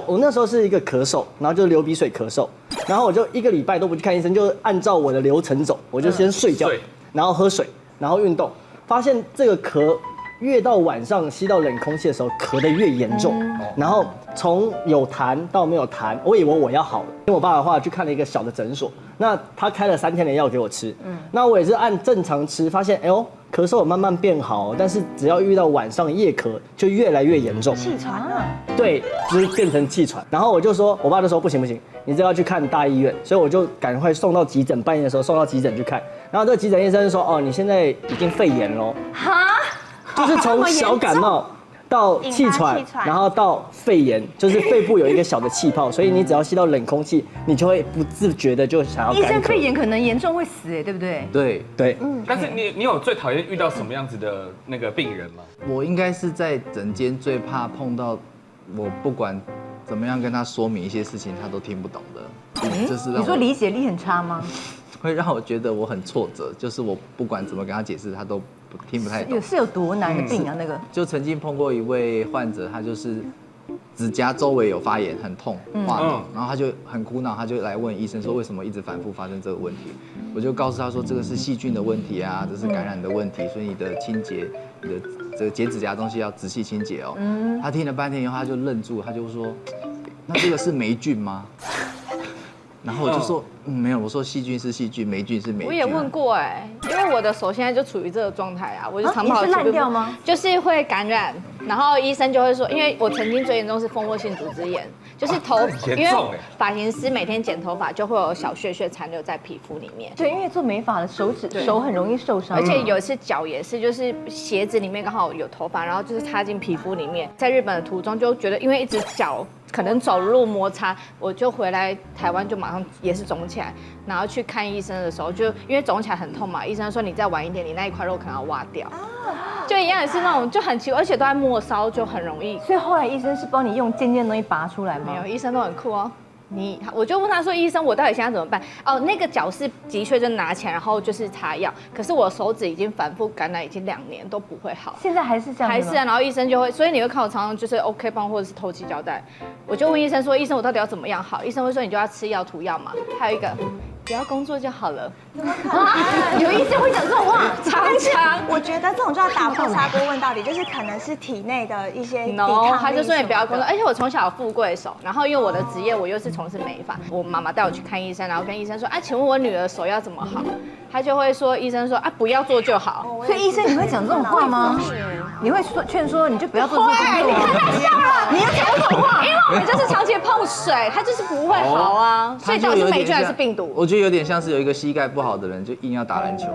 我那时候是一个咳嗽，然后就流鼻水咳嗽，然后我就1个礼拜都不去看医生，就按照我的流程走，我就先睡觉，然后喝水，然后运动，发现这个咳越到晚上吸到冷空气的时候，咳得越严重，然后从有痰到没有痰，我以为我要好了，跟我爸的话去看了一个小的诊所，那他开了3天的药给我吃，那我也是按正常吃，发现哎呦。咳嗽有慢慢变好，但是只要遇到晚上夜咳，就越来越严重。气喘了。对，就是变成气喘。然后我就说，我爸就说不行，你这要去看大医院，所以我就赶快送到急诊，半夜的时候送到急诊去看。然后这个急诊医生就说，哦，你现在已经肺炎了。哈？就是从小感冒。到气喘，然后到肺炎，就是肺部有一个小的气泡，所以你只要吸到冷空气，你就会不自觉的就想要干咳。医生肺炎可能严重会死哎，对不对？对。但是你有最讨厌遇到什么样子的那个病人吗？我应该是在诊间最怕碰到，我不管怎么样跟他说明一些事情，他都听不懂的。就是你说理解力很差吗？会让我觉得我很挫折，就是我不管怎么跟他解释，他都听不太懂。是有多难的病啊？那个就曾经碰过一位患者，他就是指甲周围有发炎，很痛，化脓，然后他就很苦恼，他就来问医生说为什么一直反复发生这个问题。我就告诉他说这个是细菌的问题啊，这是感染的问题，所以你的清洁，你的这个剪指甲的东西要仔细清洁哦。他听了半天以后，他就愣住，他就说那这个是霉菌吗？然后我就说，没有，我说细菌是细菌，霉菌是霉菌。我也问过哎，因为我的手现在就处于这个状态啊，我就常跑你是烂掉吗？就是会感染，然后医生就会说，因为我曾经最严重是蜂窝性组织炎，就是头，因为发型师每天剪头发就会有小屑屑残留在皮肤里面。对，因为做美发的手很容易受伤，而且有一次脚也是，就是鞋子里面刚好有头发，然后就是插进皮肤里面。在日本的途中就觉得，因为一直脚可能走路摩擦，我就回来台湾就马上也是肿起来，然后去看医生的时候，就因为肿起来很痛嘛，医生说你再晚一点，你那一块肉可能要挖掉，就一样也是那种就很奇怪，而且都在末梢，就很容易。所以后来医生是帮你用尖尖的东西拔出来吗？没有，医生都很酷哦。我就问他说，医生，我到底现在怎么办？哦，那个角是的确就拿起来，然后就是擦药。可是我手指已经反复感染，已经2年都不会好。现在还是这样？还是啊。然后医生就会，所以你会看我常常就是 OK 棒或者是透气胶带。我就问医生说，医生我到底要怎么样好？医生会说你就要吃药涂药嘛。还有一个，不要工作就好了。有医生会讲这种话？常常。我觉得这种就要打破砂锅问到底，就是可能是体内的一些抵抗力。他就说你不要工作，而且我从小富贵手，然后因为我的职业我又是从事美发，我妈妈带我去看医生，然后跟医生说，啊，请问我女儿手要怎么好？他就会说，医生说啊，不要做就好。所以医生你会讲这种话吗？你会劝说你就不要做这个工作？你看他笑了，你要讲这种话，因为我们就是长期碰水，它就是不会好啊。所以到底是霉菌还是病毒？我觉得有点像是有一个膝盖不好的人就硬要打篮球。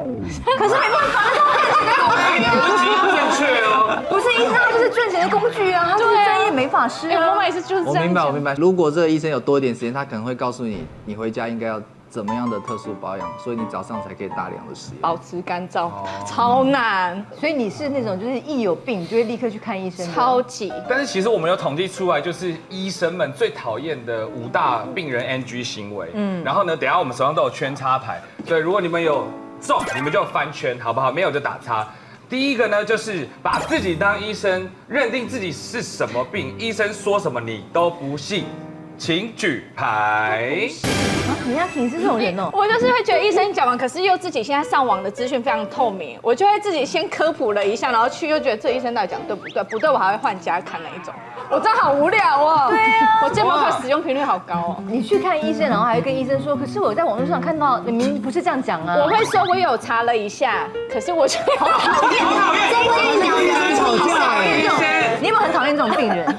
可是没办法，正确哦。不是医生，他就是赚钱的工具啊，他就是专业美发师啊。我妈妈也是就是这样。我明白。如果这个医生有多一点时间，他可能会告诉你，你回家应该要怎么样的特殊保养，所以你早上才可以大量的使用，保持干燥，超难。所以你是那种就是一有病就会立刻去看医生的，超级。但是其实我们有统计出来，就是医生们最讨厌的5大病人 NG 行为。然后呢，等一下我们手上都有圈插牌，所以如果你们有中，你们就翻圈，好不好？没有就打叉。第一个呢，就是把自己当医生，认定自己是什么病，医生说什么你都不信。请举牌。你要挺是这种人哦。我就是会觉得医生讲完，可是又自己现在上网的资讯非常透明，我就会自己先科普了一下，然后去又觉得这医生到底讲对不对？不对，我还会换家看那一种。我真的好无聊哦。对啊。我健保卡使用频率好高哦。你去看医生，然后还会跟医生说，可是我在网络上看到你明明不是这样讲啊。我会说我有查了一下，可是我觉得好讨厌，吵架你有没有很讨厌这种病人？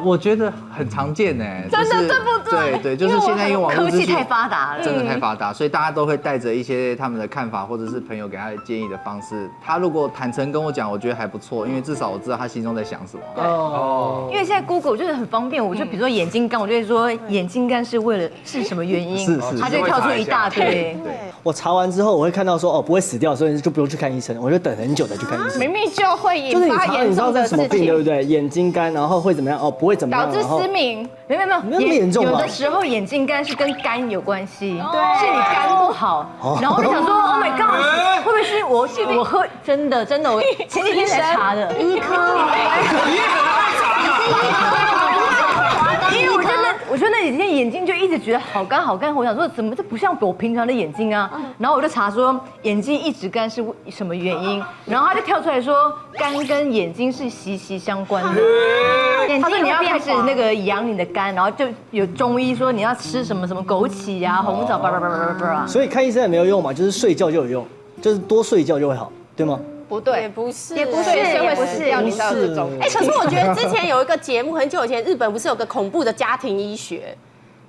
我觉得很常见呢，真的对不对？对，就是现在因为网络科技太发达了，真的太发达，所以大家都会带着一些他们的看法，或者是朋友给他的建议的方式。他如果坦诚跟我讲，我觉得还不错，因为至少我知道他心中在想什么。因为现在 Google 就是很方便，我就比如说眼睛干，我就会说眼睛干是为了是什么原因，他就会跳出一大堆。我查完之后，我会看到说哦不会死掉，所以就不用去看医生，我就等很久才去看医生。明明就会引发你严知道这是什么重的事情，病对不对？眼睛干，然后会怎么样？哦，不会怎么样，导致失明。没有，那么严重吗？有的时候眼睛干是跟肝有关系，是你肝不好。然后我就想说 ，Oh my god， 会不会是我喝真的，我前几天才查的，医科。几天眼睛就一直觉得好干好干，我想说怎么这不像我平常的眼睛啊？然后我就查说眼睛一直干是什么原因，然后他就跳出来说肝跟眼睛是息息相关的。他说你要开始那个养你的肝，然后就有中医说你要吃什么什么枸杞啊、红枣，叭叭叭叭叭。所以看医生也没有用嘛，就是睡觉就有用，就是多睡觉就会好，对吗？不对，也不是，也不是，会死掉，你知道这种。可是我觉得之前有一个节目，很久以前日本不是有个恐怖的家庭医学，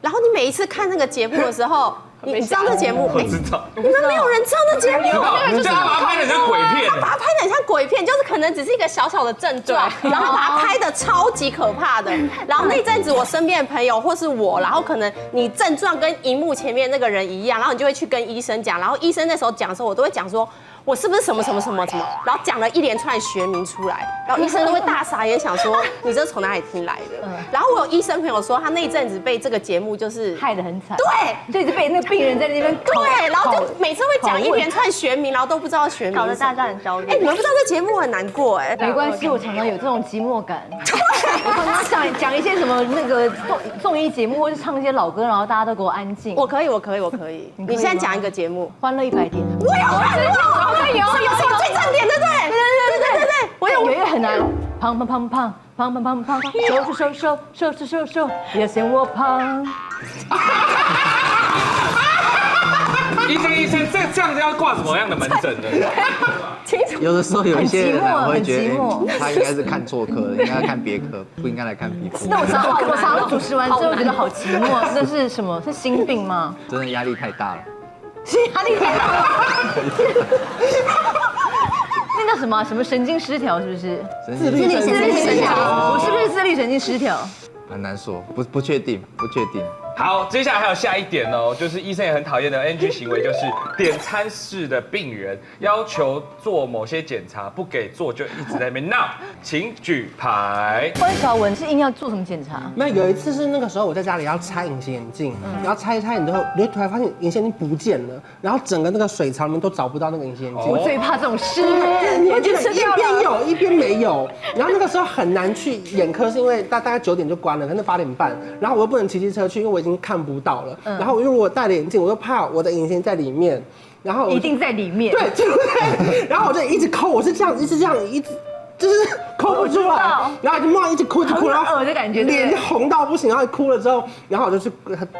然后你每一次看那个节目的时候，你知道那节目？我知道，你们没有人知道那节目？就是他把它拍得像鬼片，他把它拍得很像鬼片，就是可能只是一个小小的症状，然后把它拍得超级可怕的。然后那阵子我身边的朋友或是我，然后可能你症状跟荧幕前面那个人一样，然后你就会去跟医生讲，然后医生那时候讲的时候，我都会讲说。我是不是什么什么什么什么？然后讲了一连串学名出来，然后医生都会大傻眼，想说你这是从哪里听来的？然后我有医生朋友说，他那一阵子被这个节目就是害得很惨，对，就一直被那个病人在那边对，然后就每次会讲一连串学名，然后都不知道学名，搞得大家很焦虑。你们不知道这节目很难过哎，没关系，我常常有这种寂寞感。我常常讲一些什么那个综艺节目，或是唱一些老歌，然后大家都给我安静。我可以。你现在讲一个节目， 《欢乐100点》。我有看过，有最正点，对不对？对，我有一个很难，胖，瘦，别嫌我胖。医生，这样子要挂什么样的门诊呢？有的时候有一些人我会觉得很寂寞他应该是看错科了，应该看别科，不应该来看皮肤。那我常主持完之后觉得好寂寞，那是什么？是心病吗？真的压力太大了。是压力太大了。那叫什么？什么神经失调？是不是？自律神经失调。我是不是自律神经失调？很难说，不确定。好，接下来还有下一点哦，就是医生也很讨厌的 NG 行为，就是点餐室的病人要求做某些检查，不给做就一直在那边闹，请举牌。关小文是硬要做什么检查？那有一次是那个时候我在家里要拆隐形眼镜，然后拆一拆，你会突然发现隐形眼镜不见了，然后整个那个水槽里面都找不到那个隐形眼镜。我最怕这种事，你会觉得一边有一边没有，然后那个时候很难去眼科，是因为大概9点就关了，可能8点半，然后我又不能骑机车去，因为我已经看不到了。然后因为我戴了眼镜，我又怕我的隐形在里面，然后一定在里面。对，对。然后我就一直抠，我是这样，一直就是抠不出来，然后就梦一直哭，然后恶的感觉，脸红到不行，然后哭了之后，然后我就去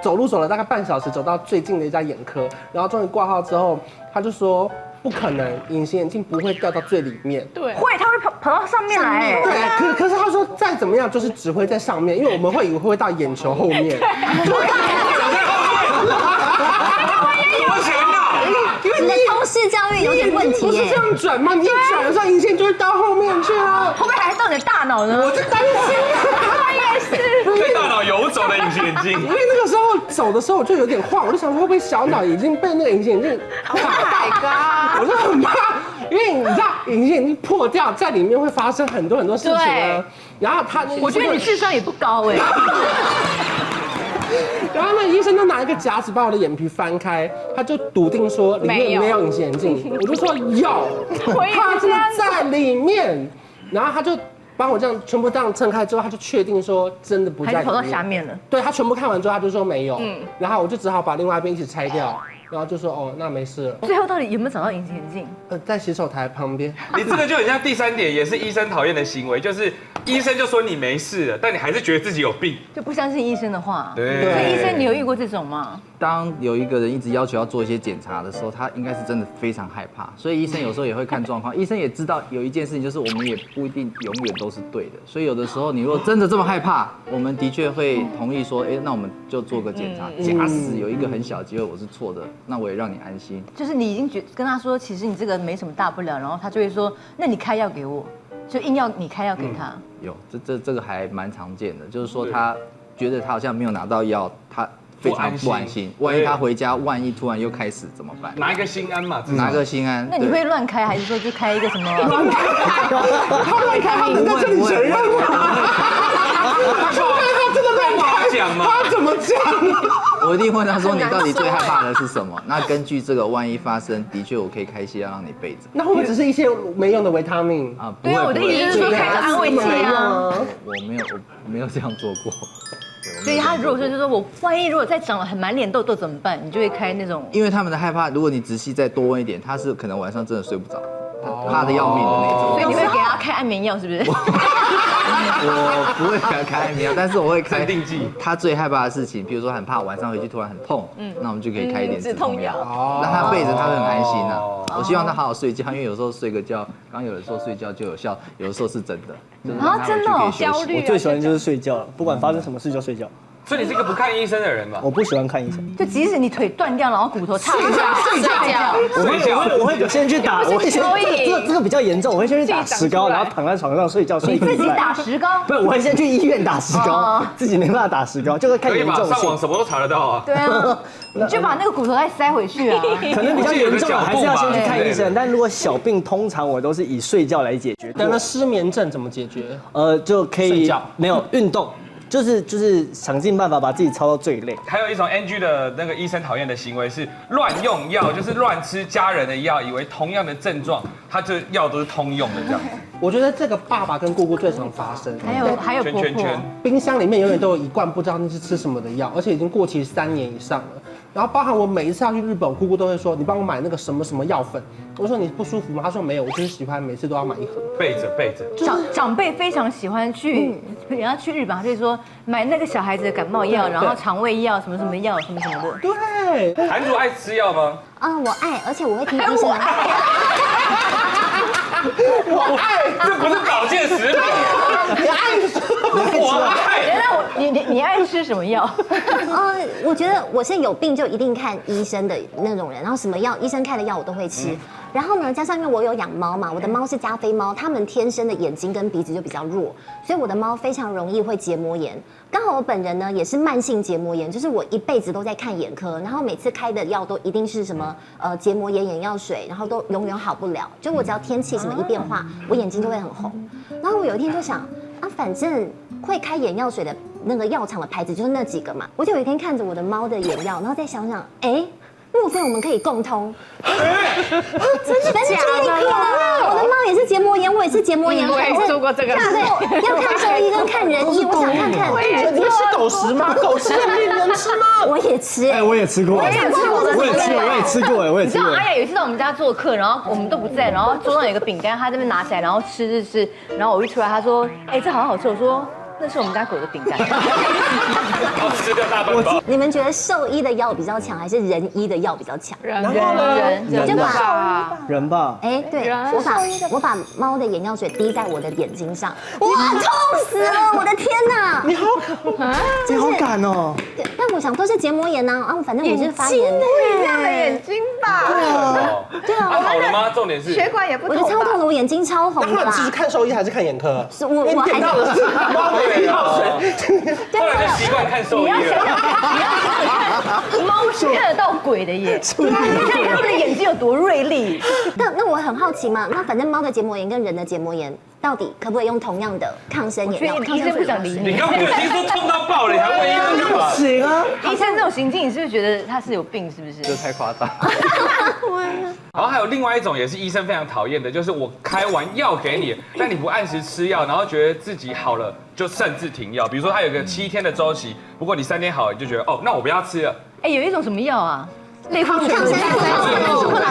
走了大概半小时，走到最近的一家眼科，然后终于挂号之后，他就说不可能，隐形眼镜不会掉到最里面，对，会，它会跑到上面来，对，可是他说再怎么样就是只会在上面，因为我们会以为会到眼球后面，因为你的通识教育有点问题耶。不是这样转吗？你一转的时候，隐形就会到后面去了，会不会还到你的大脑呢？我就担心，应该是在大脑游走的隐形眼镜。因为那个时候走的时候我就有点晃，我就想说会不会小脑已经被那个隐形眼镜，My God， 我就很怕，因为你知道隐形眼镜破掉，在里面会发生很多事情啊。然后我觉得你智商也不高哎。然后那医生就拿一个夹子把我的眼皮翻开，他就笃定说里面没有隐形眼镜，我就说有，它是在里面。然后他就帮我这样全部这样撑开之后，他就确定说真的不在里面，还是跑到下面了。对，他全部看完之后他就说没有，然后我就只好把另外一边一起拆掉。然后就说哦，那没事了。最后到底有没有找到隐形眼镜？在洗手台旁边。你这个就很像第3点，也是医生讨厌的行为，就是医生就说你没事了，但你还是觉得自己有病，就不相信医生的话。对。所以医生，你有遇过这种吗？当有一个人一直要求要做一些检查的时候，他应该是真的非常害怕，所以医生有时候也会看状况。医生也知道有一件事情，就是我们也不一定永远都是对的，所以有的时候你如果真的这么害怕，我们的确会同意说，那我们就做个检查。假使有一个很小的机会我是错的，那我也让你安心。就是你已经跟他说，其实你这个没什么大不了，然后他就会说，那你开药给我，就硬要你开药给他。有，这个还蛮常见的，就是说他觉得他好像没有拿到药，他非常不安心。万一他回家，万一突然又开始怎么办？拿一个心安嘛，拿个心安。那你会乱开，还是说就开一个什么？乱开，他乱开，他能在这里承认吗？他真的乱开，讲吗？他怎么讲？我一定问他说你到底最害怕的是什么？那根据这个，万一发生，的确我可以开些药让你备着。那会不会只是一些没用的维他命？啊，对啊，我的意思是说开个安慰剂啊。我没有这样做过。所以他如果说就说我万一如果再长了很满脸痘痘怎么办？你就会开那种。因为他们的害怕，如果你仔细再多问一点，他是可能晚上真的睡不着，怕的要命的那种。所以你会给他开安眠药是不是？我不会给他开安眠药，但是我会开镇定剂。他最害怕的事情，比如说很怕晚上回去突然很痛，那我们就可以开一点止痛药，让他备着，他会很安心啊。我希望他好好睡觉，因为有时候睡个觉，刚有人说睡觉就有效，有的时候是真的，就是让他回去可以休息。我最喜欢就是睡觉了，不管发生什么事就睡觉。所以你是一个不看医生的人吧？我不喜欢看医生，就即使你腿断掉，然后骨头差一下，睡觉。我会先去打，我会先这个比较严重，我会先去打石膏，然后躺在床上睡觉睡一个礼拜。自己打石膏？不是，我会先去医院打石膏，自己没办法打石膏，就是看严重性。上网什么都查得到啊。对啊，你就把那个骨头再塞回去啊。可能比较严重的还是要先去看医生，但如果小病，通常我都是以睡觉来解决。那失眠症怎么解决？就可以睡觉，没有运动。就是想尽办法把自己操到最累。还有一种 NG 的那个医生讨厌的行为是乱用药，就是乱吃家人的药，以为同样的症状，他这药都是通用的这样子。我觉得这个爸爸跟姑姑最常发生。还有婆婆，冰箱里面永远都有一罐不知道那是吃什么的药，而且已经过期3年以上了。然后包含我每一次要去日本，我姑姑都会说：“你帮我买那个什么什么药粉。”我说：“你不舒服吗？”她说：“没有，我就是喜欢每次都要买一盒。”备着。长辈非常喜欢去，人家去日本，他就说买那个小孩子的感冒药，然后肠胃药什么什么药什么什么的。对，韩主爱吃药吗？我爱，而且我会听医生的话。我爱，这不是保健食品。你爱说，我爱。你爱吃什么药？我觉得我是有病就一定看医生的那种人，然后什么药医生开的药我都会吃。然后呢，加上因为我有养猫嘛，我的猫是加菲猫，它们天生的眼睛跟鼻子就比较弱，所以我的猫非常容易会结膜炎。刚好我本人呢也是慢性结膜炎，就是我一辈子都在看眼科，然后每次开的药都一定是什么结膜炎眼药水，然后都永远好不了。就我只要天气什么一变化，我眼睛就会很红。然后我有一天就想反正会开眼药水的那个药厂的牌子就是那几个嘛，我就有一天看着我的猫的眼药，然后再想想，莫非我们可以共通？真的假的？我的猫也是结膜炎，我也是结膜炎，我也做过这个。对，要看兽医跟看人医，我想看看。你会吃狗食吗？狗食你能吃吗？我也吃。我也吃过。我也吃过。你知道阿雅有一次到我们家做客，然后我们都不在，然后桌上有一个饼干，他这边拿起来，然后吃，然后我一出来，他说：“这好好吃。”我说。那是我们家狗的饼干。吃掉大半包。你们觉得兽医的药比较强，还是人医的药比较强？人吧。对，我把猫的眼药水滴在我的眼睛上，哇，痛死了！我的天哪！你好敢哦。但我想都是结膜炎呐，反正我就是发炎。不一样的眼睛吧？对啊。好了吗？重点是血管也不同。我的超痛的，我眼睛超红的啦。那你是看兽医还是看眼科？是我还是猫的眼药水。后来就习惯看兽医了。你要看猫是看得到鬼的耶，你看它们的眼睛有多锐利。那我很好奇嘛，那反正猫的结膜炎跟人的结膜炎到底可不可以用同样的抗生眼药？医生不想理你。你刚刚已经说痛到爆了，你还问医生干嘛？行啊，医生这种行径，你是不是觉得他是有病？是不是？这太夸张。然后还有另外一种也是医生非常讨厌的，就是我开完药给你，但你不按时吃药，然后觉得自己好了就擅自停药。比如说他有个7天的周期，不过你3天好了，你就觉得那我不要吃了。有一种什么药啊？类固醇、抗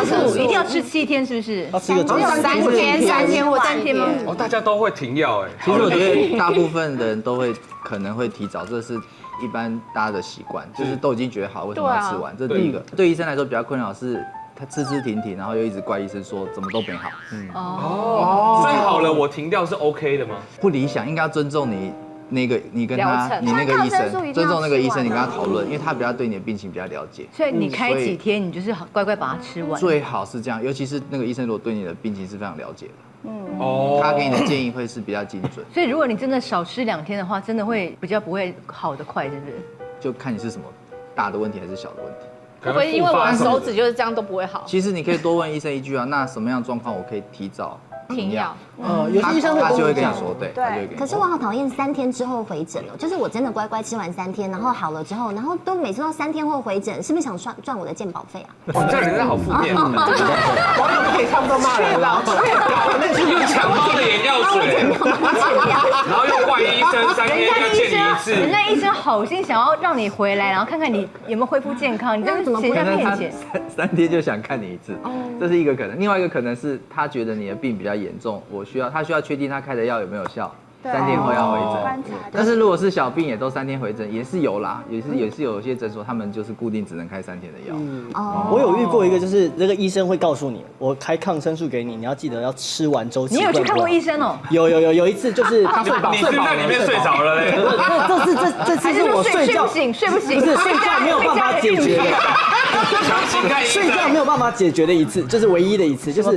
生素，一定要吃7天，是不是？要吃个3天或3天吗？大家都会停药其实我觉得大部分的人都可能会提早，这是一般大家的习惯，就是都已经觉得好，为什么要吃完？这是第一个。对医生来说比较困扰是。他吃停停，然后又一直怪医生说怎么都没好。所以好了，我停掉是 OK 的吗？不理想，应该要尊重你那个你那个医生，尊重那个医生，你跟他讨论，因为他比较对你的病情比较了解。所以你开几天，你就是乖乖把它吃完。最好是这样，尤其是那个医生如果对你的病情是非常了解的，他给你的建议会是比较精准。所以如果你真的少吃2天的话，真的会比较不会好得快，是不是？就看你是什么大的问题还是小的问题。会不会因为我的手指就是这样都不会好？其实你可以多问医生一句那什么样的状况我可以提早停药。有些医生他就会跟你讲说，对，他就会跟你说。可是我好讨厌3天之后回诊哦，就是我真的乖乖吃完3天，然后好了之后，然后都每次都3天后回诊，是不是想赚我的健保费啊？哇，这样人真的好负面。网友可以差不多骂人了。又抢包的眼药水，然后又换医生，3天就见你一次。人家医生好心想要让你回来，然后看看你有没有恢复健康，你这样怎么谁在骗钱？ 3天就想看你一次，这是一个可能。另外一个可能是他觉得你的病比较严重，他需要确定他开的药有没有效，3天后要回诊。但是如果是小病也都3天回诊，也是有啦，也是有些诊所他们就是固定只能开3天的药。我有遇过一个，就是那个医生会告诉你，我开抗生素给你，你要记得要吃完周期。你有去看过医生哦？有一次就是他睡饱，你是在里面睡着了嘞？这次是我睡觉睡不醒，不是睡觉没有办法解决的。睡觉没有办法解决的一次，就是唯一的一次，就是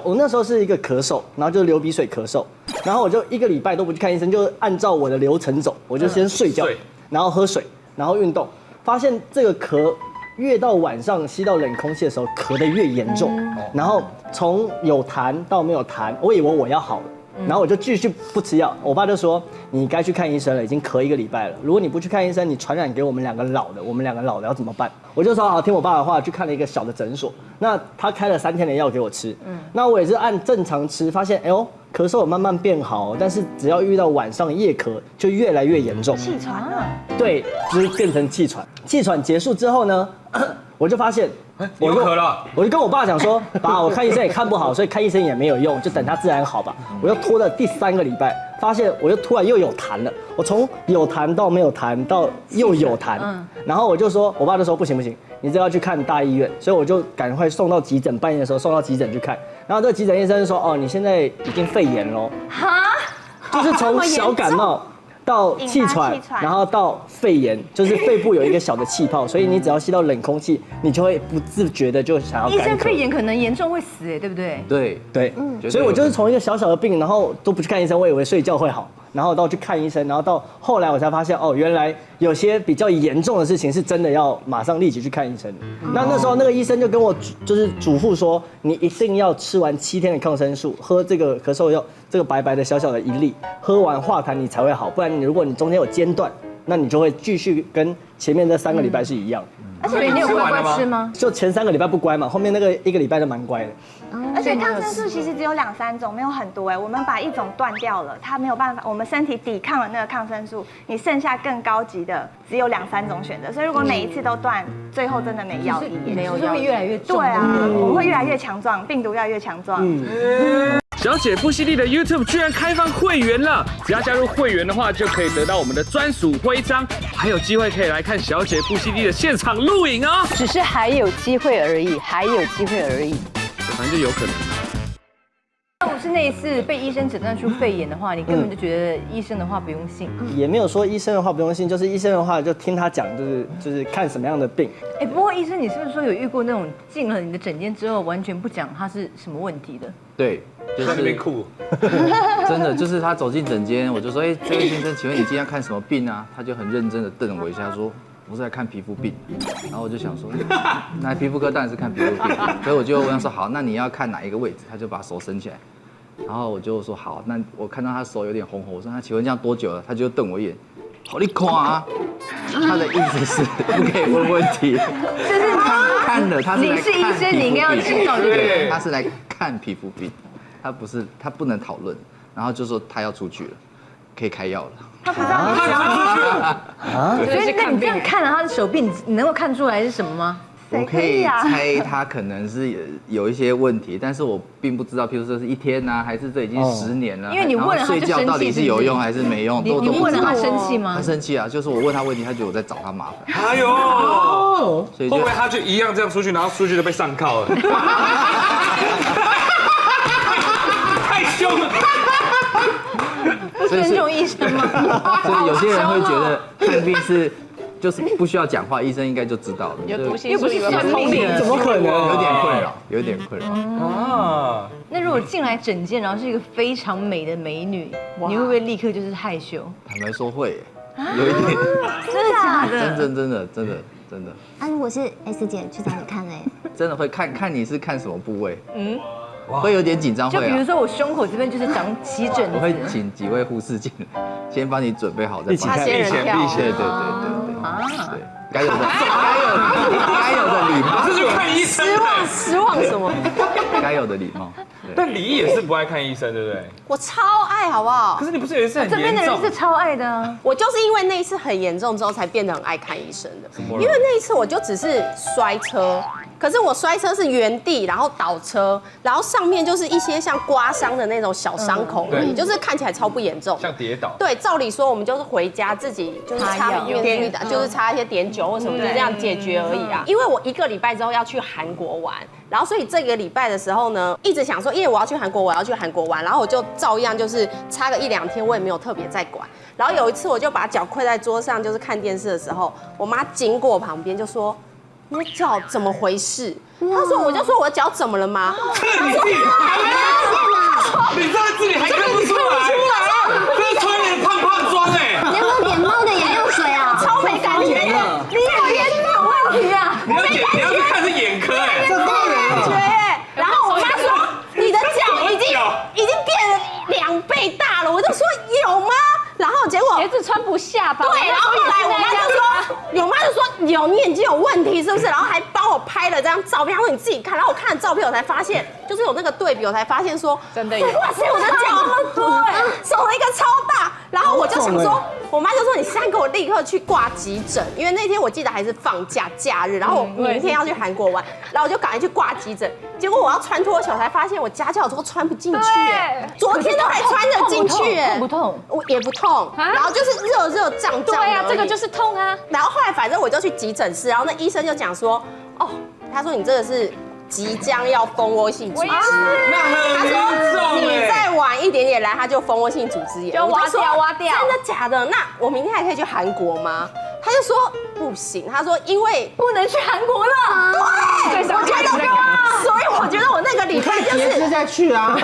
我那时候是一个咳嗽，然后就流鼻水咳嗽，然后我就1个礼拜都不去看医生，就按照我的流程走，我就先睡觉，然后喝水，然后运动，发现这个咳越到晚上吸到冷空气的时候，咳得越严重，然后从有痰到没有痰，我以为我要好了。然后我就继续不吃药，我爸就说你该去看医生了，已经咳1个礼拜了。如果你不去看医生，你传染给我们2个老的，我们2个老的要怎么办？我就说好，听我爸的话，去看了一个小的诊所。那他开了3天的药给我吃，那我也是按正常吃，发现哎呦咳嗽有慢慢变好，但是只要遇到晚上夜咳就越来越严重，气喘了。对，就是变成气喘。气喘结束之后呢，我就发现。我又咳了，我就跟我爸讲说，爸，我看医生也看不好，所以看医生也没有用，就等他自然好吧。我又拖了第3个礼拜，发现我又突然又有痰了。我从有痰到没有痰到又有痰，然后我就说，我爸就说不行，你这要去看大医院，所以我就赶快送到急诊，半夜的时候送到急诊去看。然后这个急诊医生说，哦，你现在已经肺炎喽，就是从小感冒。到气喘，然后到肺炎，就是肺部有一个小的气泡，所以你只要吸到冷空气，你就会不自觉的就想要干咳。医生肺炎可能严重会死哎，对不对？对，所以我就是从一个小小的病，然后都不去看医生，我以为睡觉会好，然后到去看医生，然后到后来我才发现，哦，原来有些比较严重的事情是真的要马上立即去看医生。那时候那个医生就跟我就是嘱咐说，你一定要吃完7天的抗生素，喝这个咳嗽药，这个白白的小小的1粒，喝完化痰你才会好，不然如果你中间有间断，那你就会继续跟前面这3个礼拜是一样。而且你有乖乖吃吗？就前3个礼拜不乖嘛，后面那个1个礼拜都蛮乖的。而且抗生素其实只有2、3种，没有很多哎。我们把一种断掉了，它没有办法，我们身体抵抗了那个抗生素，你剩下更高级的只有2、3种选择。所以如果每一次都断，最后真的没药医，没有药，会越来越重。对啊，我们会越来越强壮，病毒越来越强壮。小姐不犀利的 YouTube 居然开放会员了，只要加入会员的话，就可以得到我们的专属徽章，还有机会可以来看小姐不犀利的现场录影哦。只是还有机会而已，还有机会而已。反正就有可能。要不是那一次被医生诊断出肺炎的话，你根本就觉得医生的话不用信。也没有说医生的话不用信，就是医生的话就听他讲，就是看什么样的病。哎，不过医生，你是不是说有遇过那种进了你的诊间之后完全不讲他是什么问题的？对，就是在那边哭。真的就是他走进诊间，我就说，哎，这位先生，请问你今天看什么病啊？他就很认真的瞪我一下，说。我是来看皮肤病，然后我就想说，那皮肤科当然是看皮肤病，所以我就问他说，好，那你要看哪一个位置？他就把手伸起来，然后我就说好，那我看到他手有点红红，我说那请问这样多久了？他就瞪我一眼，好你看啊，他的意思是不可以问问题，就是看的他是来看皮肤病，你是医生，你应该要知道这个，他是来看皮肤病，他不能讨论，然后就说他要出去了，可以开药了。他不知道你想啊，所以那你这样看了他的手臂，你能够看出来是什么吗？我可以猜他可能是有一些问题，但是我并不知道，譬如说是1天呐，还是这已经10年了。因为你问了他就生气，睡觉到底是有用还是没用？你问了他生气吗？他生气啊，就是我问他问题，他觉得我在找他麻烦。哎呦，所以会不会他就一样这样出去，然后出去就被上铐了？太凶了。不尊重医生吗？所以有些人会觉得看病是就是不需要讲话，医生应该就知道了。有读心又不是算命的，怎么可能？有点困扰，有点困扰。啊，那如果进来诊间，然后是一个非常美的美女，你会不会立刻就是害羞？坦白说会，有一点。真的假的？真的。啊，如果是 S 姐去找你看嘞，真的会看你是看什么部位？会有点紧张，会啊。就比如说我胸口这边就是长起疹子，我会请几位护士进来，先帮你准备好，再一起看帮你。仙人跳，对，该有的礼貌，是去看医生。失望什么？该有的礼貌。但李也是不爱看医生，对不对？我超爱，好不好可？是你不是有一次很这边的严重人是？超爱的啊。我就是因为那一次很严重之后，才变得很爱看医生的。因为那一次我就只是摔车，可是我摔车是原地，然后倒车，然后上面就是一些像刮伤的那种小伤口而已，就是看起来超不严重。像跌倒。对，照理说我们就是回家自己就是擦点就是擦一些碘酒或什么，就这样解决而已啊。因为我1个礼拜之后要去韩国玩，然后所以这个礼拜的时候呢，一直想说，因为我要去韩国，然后我就照样就是擦个1、2天，我也没有特别在管。然后有一次我就把脚跪在桌上，就是看电视的时候，我妈经过我旁边就说：“你的脚怎么回事？”她说：“我就说我的脚怎么了吗？”你自己还看不出来？这是穿你的胖胖装哎！你有没有点猫的眼药水啊？超没感觉，你有问题啊！你要去看是眼科哎。没感觉。然后我妈说：“你的脚已经变了2倍大了。”我就说：“有吗？”然后结果鞋子穿不下吧？对，然后后来我妈就说有，你眼睛有问题是不是？然后还帮我拍了这张照片，她说你自己看。然后我看了照片，我才发现就是有那个对比，我才发现说真的有。哇塞，我的脚手了一个超大。然后我就想说，我妈就说你现在给我立刻去挂急诊，因为那天我记得还是放假日，然后我明天要去韩国玩，然后我就赶快去挂急诊。结果我要穿拖鞋，我才发现我夹脚都穿不进去，昨天都还穿得进去，痛不痛？我也不痛，然后就是热胀胀。对啊，这个就是痛啊。然后后来反正我就去急诊室，然后那医生就讲说，哦，他说你这个是即将要蜂窝性组织，他说你再晚一点点来，他就蜂窝性组织炎，就挖掉。真的假的？那我明天还可以去韩国吗？他就说不行，他说因为不能去韩国了。对，我觉得，所以我觉得我那个礼拜就是节制再去啊。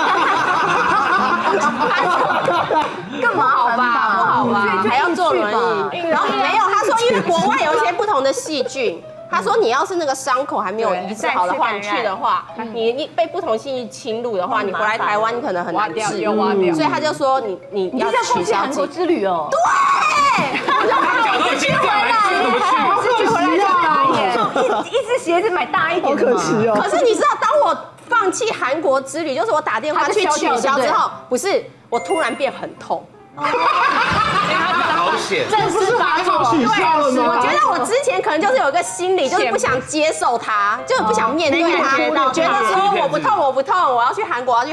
干嘛好吧？不好吧？还要坐轮椅，然后没有，他说因为国外有一些不同的细菌。他说：“你要是那个伤口还没有医治好的话，你去的话，你被不同细菌侵入的话，你回来台湾你可能很难治。所以他就说你要取消韩国之旅哦。对，脚都筋掉了，怎么去？自己回来就大一点，一只鞋子买大一点。好可惜哦。可是你知道，当我放弃韩国之旅，就是我打电话去取消之后，不是我突然变很痛。”好险！这不是还好取消了吗？我觉得我之前可能就是有一个心理，就是不想接受它，就是不想面对它，觉得说我不痛，我要去韩国，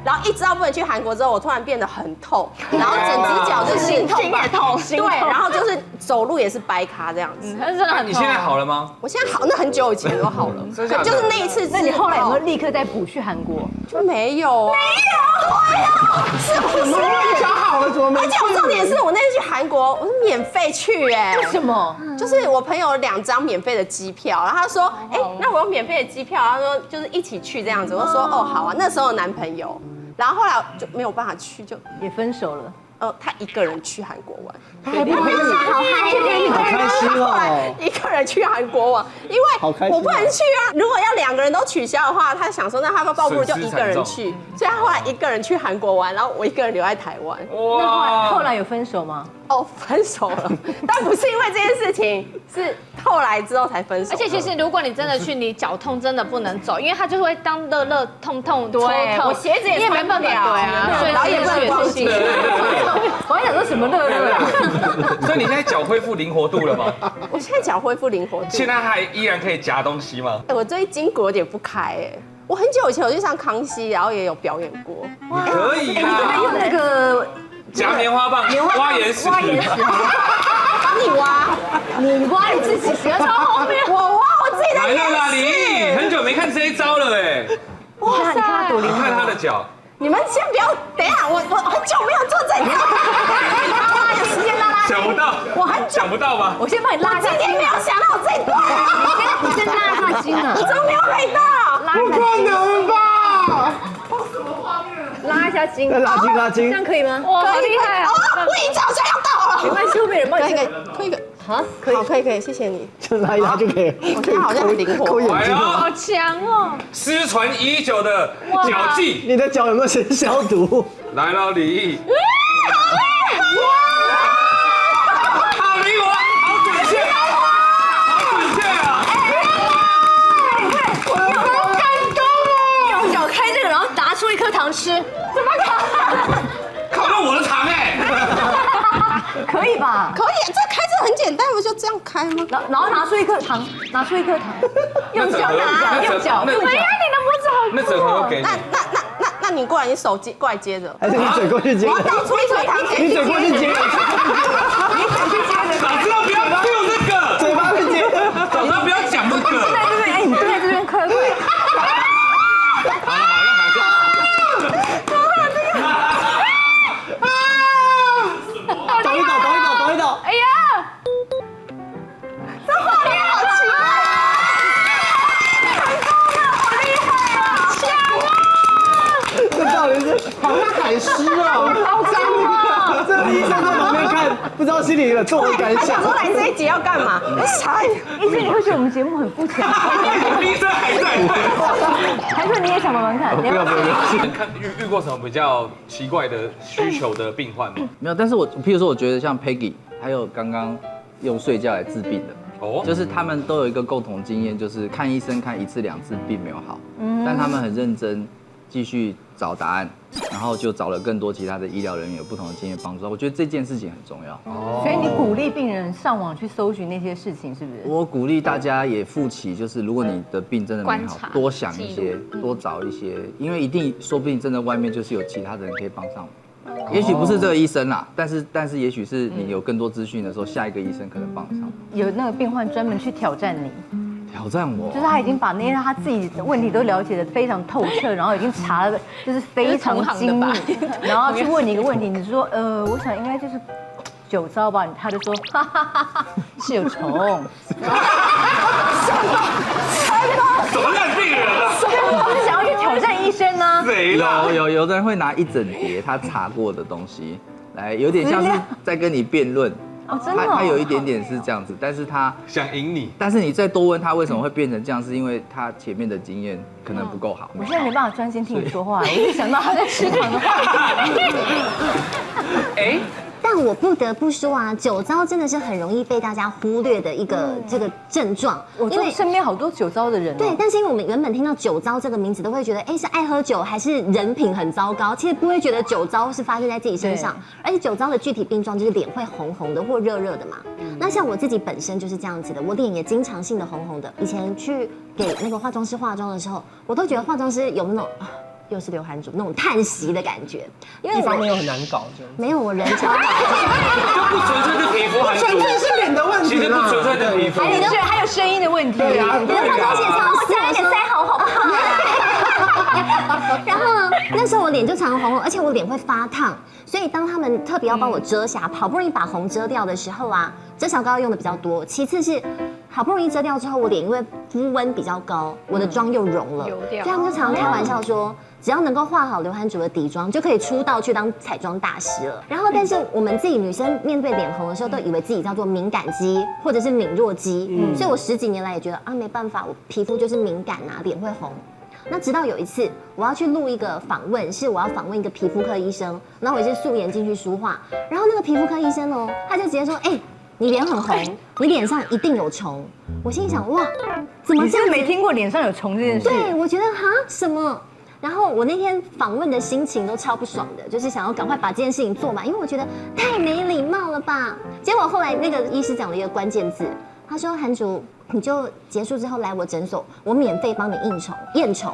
然后一直到不能去韩国之后，我突然变得很痛，然后整只脚就是心也痛，对，然后就是走路也是掰咖这样子。真的很。你现在好了吗？我现在好，那很久以前都好了，就是那一次。那你后来有没有立刻再补去韩国？就没有，对呀，是不是？脚好了怎么没去？而且我重点是我那次去韩国，我是免费去哎。为什么？就是我朋友2张免费的机票，然后他说，哎，那我有免费的机票，他说就是一起去这样子。我说哦好啊，那时候有男朋友，然后后来就没有办法去，就也分手了。他一个人去韩国玩，好嗨耶！好开心哦！一个人去韩国玩，因为我不能去啊。如果要2个人都取消的话，他想说那他倒不如就一个人去，所以他后来一个人去韩国玩，然后我一个人留在台湾。那后来有分手吗？哦，分手了，但不是因为这件事情，是后来之后才分手。而且其实如果你真的去，你脚痛真的不能走，因为它就会当热痛抽痛。我鞋子也没办法，对啊，然后也不能放弃。我还想说什么热啊？所以你现在脚恢复灵活度了吗？我现在脚恢复灵活度。现在还依然可以夹东西吗？我最近筋骨有点不开哎。我很久以前有去上康熙，然后也有表演过。可以啊。用那个夹棉花棒挖岩石。帮你挖，你挖你自己，谁超后面？我挖我自己的来了啦，李，很久没看这一招了哎。哇塞，你看他多灵你看他的脚。你们先不要，等一下，我很久没有做这个，有时间拉拉。想不到，我很久想不到吧？我先帮你拉。今天没有想到这一段，你先拉一下筋啊！我真没有累到，不可能吧？拉一下筋，拉筋，这样可以吗？哇，好厉害啊！我已经好像要到了。没关系，后面人帮你推一个。好，可以，谢谢你。就拉一拉就可以，可以好像很灵活抠眼睛了。好强哦！失传已久的脚技，你的脚有没有先消毒？来了李毅，好灵活，好准确，好准确啊！我好感动哦！用脚开这个，然后拿出一颗糖吃，怎么烤到我的糖哎！可以吧？可以，这开这很简单，不就这样开吗？然后拿出一颗糖，用脚拿，用脚。那哎呀，你的脖子好那整盒都给你。那你过来，你手接过来接着。还是你嘴过去接？我倒出一颗糖给你嘴过去接，早知道不要用这个，嘴巴去接。早知道不要讲这个。在这边，哎，你蹲在这边，快！抖一抖。哎呀，这画面好奇怪，成功了，好厉害啊，强啊！这到底是好像海狮哦，好脏啊！这个医生在旁边看，不知道心里的作何感想。我来这一集要干嘛？傻眼。医生，你会觉得我们节目很肤浅？医生还在，还是你也想玩玩看？不要。看遇过什么比较奇怪的需求的病患吗？没有，但是譬如说，我觉得像 Peggy 还有刚刚用睡觉来治病的，哦，就是他们都有一个共同经验，就是看医生看1次2次并没有好，但他们很认真，继续找答案，然后就找了更多其他的医疗人员有不同的经验帮助。我觉得这件事情很重要。所以你鼓励病人上网去搜寻那些事情，是不是？我鼓励大家也负起，就是如果你的病真的没好，多想一些，多找一些，因为一定说不定真的外面就是有其他人可以帮上忙。也许不是这个医生啦，但是也许是你有更多资讯的时候，下一个医生可能帮得上。有那个病患专门去挑战你，挑战我，就是他已经把那些他自己的问题都了解得非常透彻，然后已经查了就是非常精密，然后去问你一个问题，你说我想应该就是酒糟吧，他就说哈哈哈哈是有虫。什么烂病人啊？我是想要去挑战医生呢。谁啦？有的人会拿一整叠他查过的东西来，有点像是在跟你辩论。哦，真的哦。他有一点点是这样子，但是他想赢你，但是你再多问他为什么会变成这样，是因为他前面的经验可能不够好。我现在没办法专心听你说话，我一想到他在吃糖的话。哎，但我不得不说啊，酒糟真的是很容易被大家忽略的一个这个症状，因为身边好多酒糟的人。对，但是因为我们原本听到酒糟这个名字，都会觉得哎是爱喝酒还是人品很糟糕，其实不会觉得酒糟是发生在自己身上，而且酒糟的具体病状就是脸会红红的或热热的嘛。那像我自己本身就是这样子的，我脸也经常性的红红的。以前去给那个化妆师化妆的时候，我都觉得化妆师有那种。又是刘涵竹那种叹息的感觉，因为一方面又很难搞，没有我人超好，就不纯粹是皮肤，纯粹是脸的问题，其实不纯粹是皮肤，还有声音的问题。对啊，你的化妆师也常我加一点腮红好不好？然后呢，那时候我脸就常红红，而且我脸会发烫，所以当他们特别要帮我遮瑕，好不容易把红遮掉的时候啊，遮瑕膏用的比较多。其次是好不容易遮掉之后，我脸因为肤温比较高，我的妆又融了，所以他们就常常开玩笑说，只要能够画好刘涵竹的底妆，就可以出道去当彩妆大师了。然后，但是我们自己女生面对脸红的时候，都以为自己叫做敏感肌或者是敏弱肌，所以我10几年来也觉得啊，没办法，我皮肤就是敏感啊，脸会红。那直到有一次，我要去录一个访问，是我要访问一个皮肤科医生，然后我也是素颜进去梳化，然后那个皮肤科医生哦，他就直接说，哎，你脸很红，你脸上一定有虫。我心里想，哇，怎么这样子？没听过脸上有虫这件事？对，我觉得哈什么？然后我那天访问的心情都超不爽的，就是想要赶快把这件事情做完，因为我觉得太没礼貌了吧。结果后来那个医师讲了一个关键字，他说：“涵竹，你就结束之后来我诊所，我免费帮你验虫。”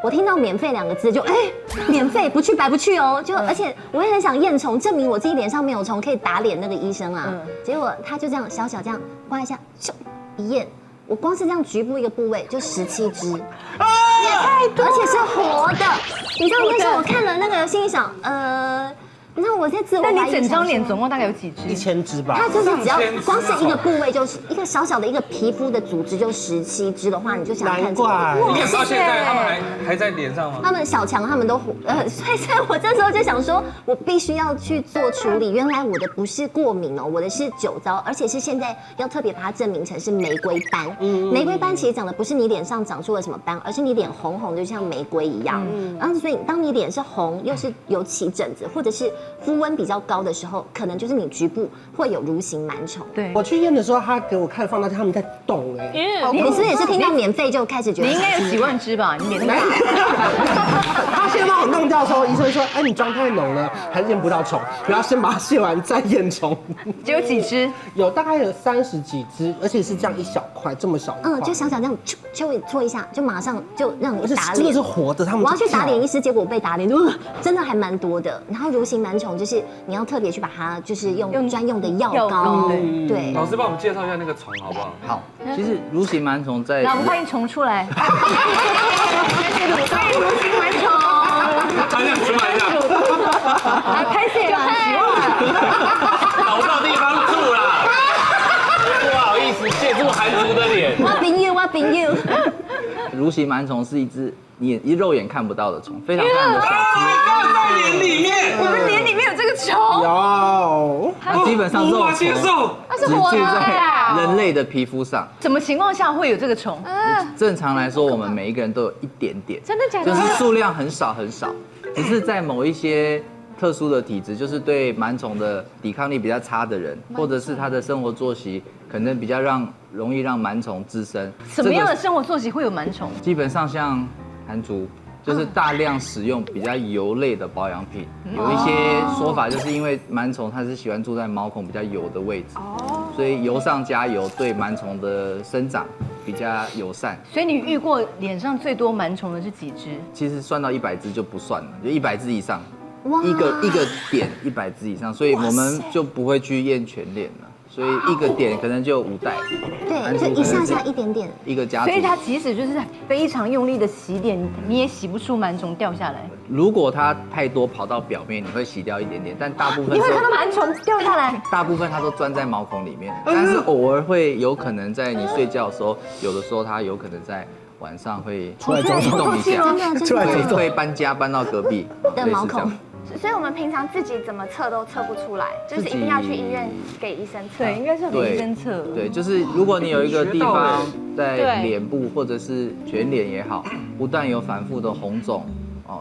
我听到免费2个字就免费不去白不去哦，就而且我也很想验虫，证明我自己脸上没有虫，可以打脸那个医生啊。结果他就这样小小这样刮一下，咻一验。我光是这样局部一个部位就17只，也太多，而且是活的。你知道那时候我看了那个，心里想，那我在自我那怀疑。你整张脸总共大概有几支1000只吧。它就是只要光是一个部位，就是一个小小的一个皮肤的组织就17只的话，你就想看这个。你看到现在他们还在脸上吗？他们小强他们都所以我这时候就想说，我必须要去做处理。原来我的不是过敏哦，我的是酒糟，而且是现在要特别把它证明成是玫瑰斑。玫瑰斑其实讲的不是你脸上长出了什么斑，而是你脸红红的，就像玫瑰一样。然后所以当你脸是红，又是有起疹子，或者是肤温比较高的时候，可能就是你局部会有蠕形螨虫。对，我去验的时候，他给我看放大镜，他们在动哎。你是不是也是听到免费就开始觉得？你应该有几万只吧？你脸那么大。他先帮我弄掉的时候，医生说：“哎，你妆太浓了，还验不到虫，不要先把它卸完再验虫。”只有几只？有大概有30几只，而且是这样一小块，这么小一块。就小小这样就搓一下，就马上就让你打脸。真的是活的，他们。我要去打脸医师，结果我被打脸，真的还蛮多的。然后蠕形螨虫就是你要特别去把它，就是用专用的药膏。对，老师帮我们介绍一下那个虫好不好？好，其实蠕形螨虫在，来，我们欢迎虫出来。欢迎蠕形螨虫。他这样出来的。来拍摄啦，希望。找不到地方住啦，不好意思，借助韩族的脸。我朋友。蠕形螨虫是一只你肉眼看不到的虫，非常非常的小只。在脸里面，你们脸里面有这个虫？有。它基本上这种虫接受，只住在人类的皮肤上。什么情况下会有这个虫？正常来说，我们每一个人都有一点点，真的假的？就是数量很少很少，只是在某一些特殊的体质，就是对螨虫的抵抗力比较差的人，或者是他的生活作息可能比较容易让螨虫滋生。什么样的生活作息会有螨虫？基本上像韩族。就是大量使用比较油类的保养品，有一些说法就是因为螨虫它是喜欢住在毛孔比较油的位置，所以油上加油对螨虫的生长比较友善。所以你遇过脸上最多螨虫的是几只？其实算到100只就不算了，就100只以上，一个点100只以上，所以我们就不会去验全脸了。所以一个点可能就5袋，对，就一下一点点，一个家族。所以它即使就是非常用力的洗脸，你也洗不出螨虫掉下来。如果它太多跑到表面，你会洗掉一点点，但大部分你会看到螨虫掉下来。大部分它都钻在毛孔里面，但是偶尔会有可能在你睡觉的时候，有的时候它有可能在晚上会出来走动一下，出来走会搬家搬到隔壁的毛孔。所以我们平常自己怎么测都测不出来，就是一定要去医院给医生测。对，应该是给医生测。对，就是如果你有一个地方在脸部或者是全脸也好，不但有反复的红肿、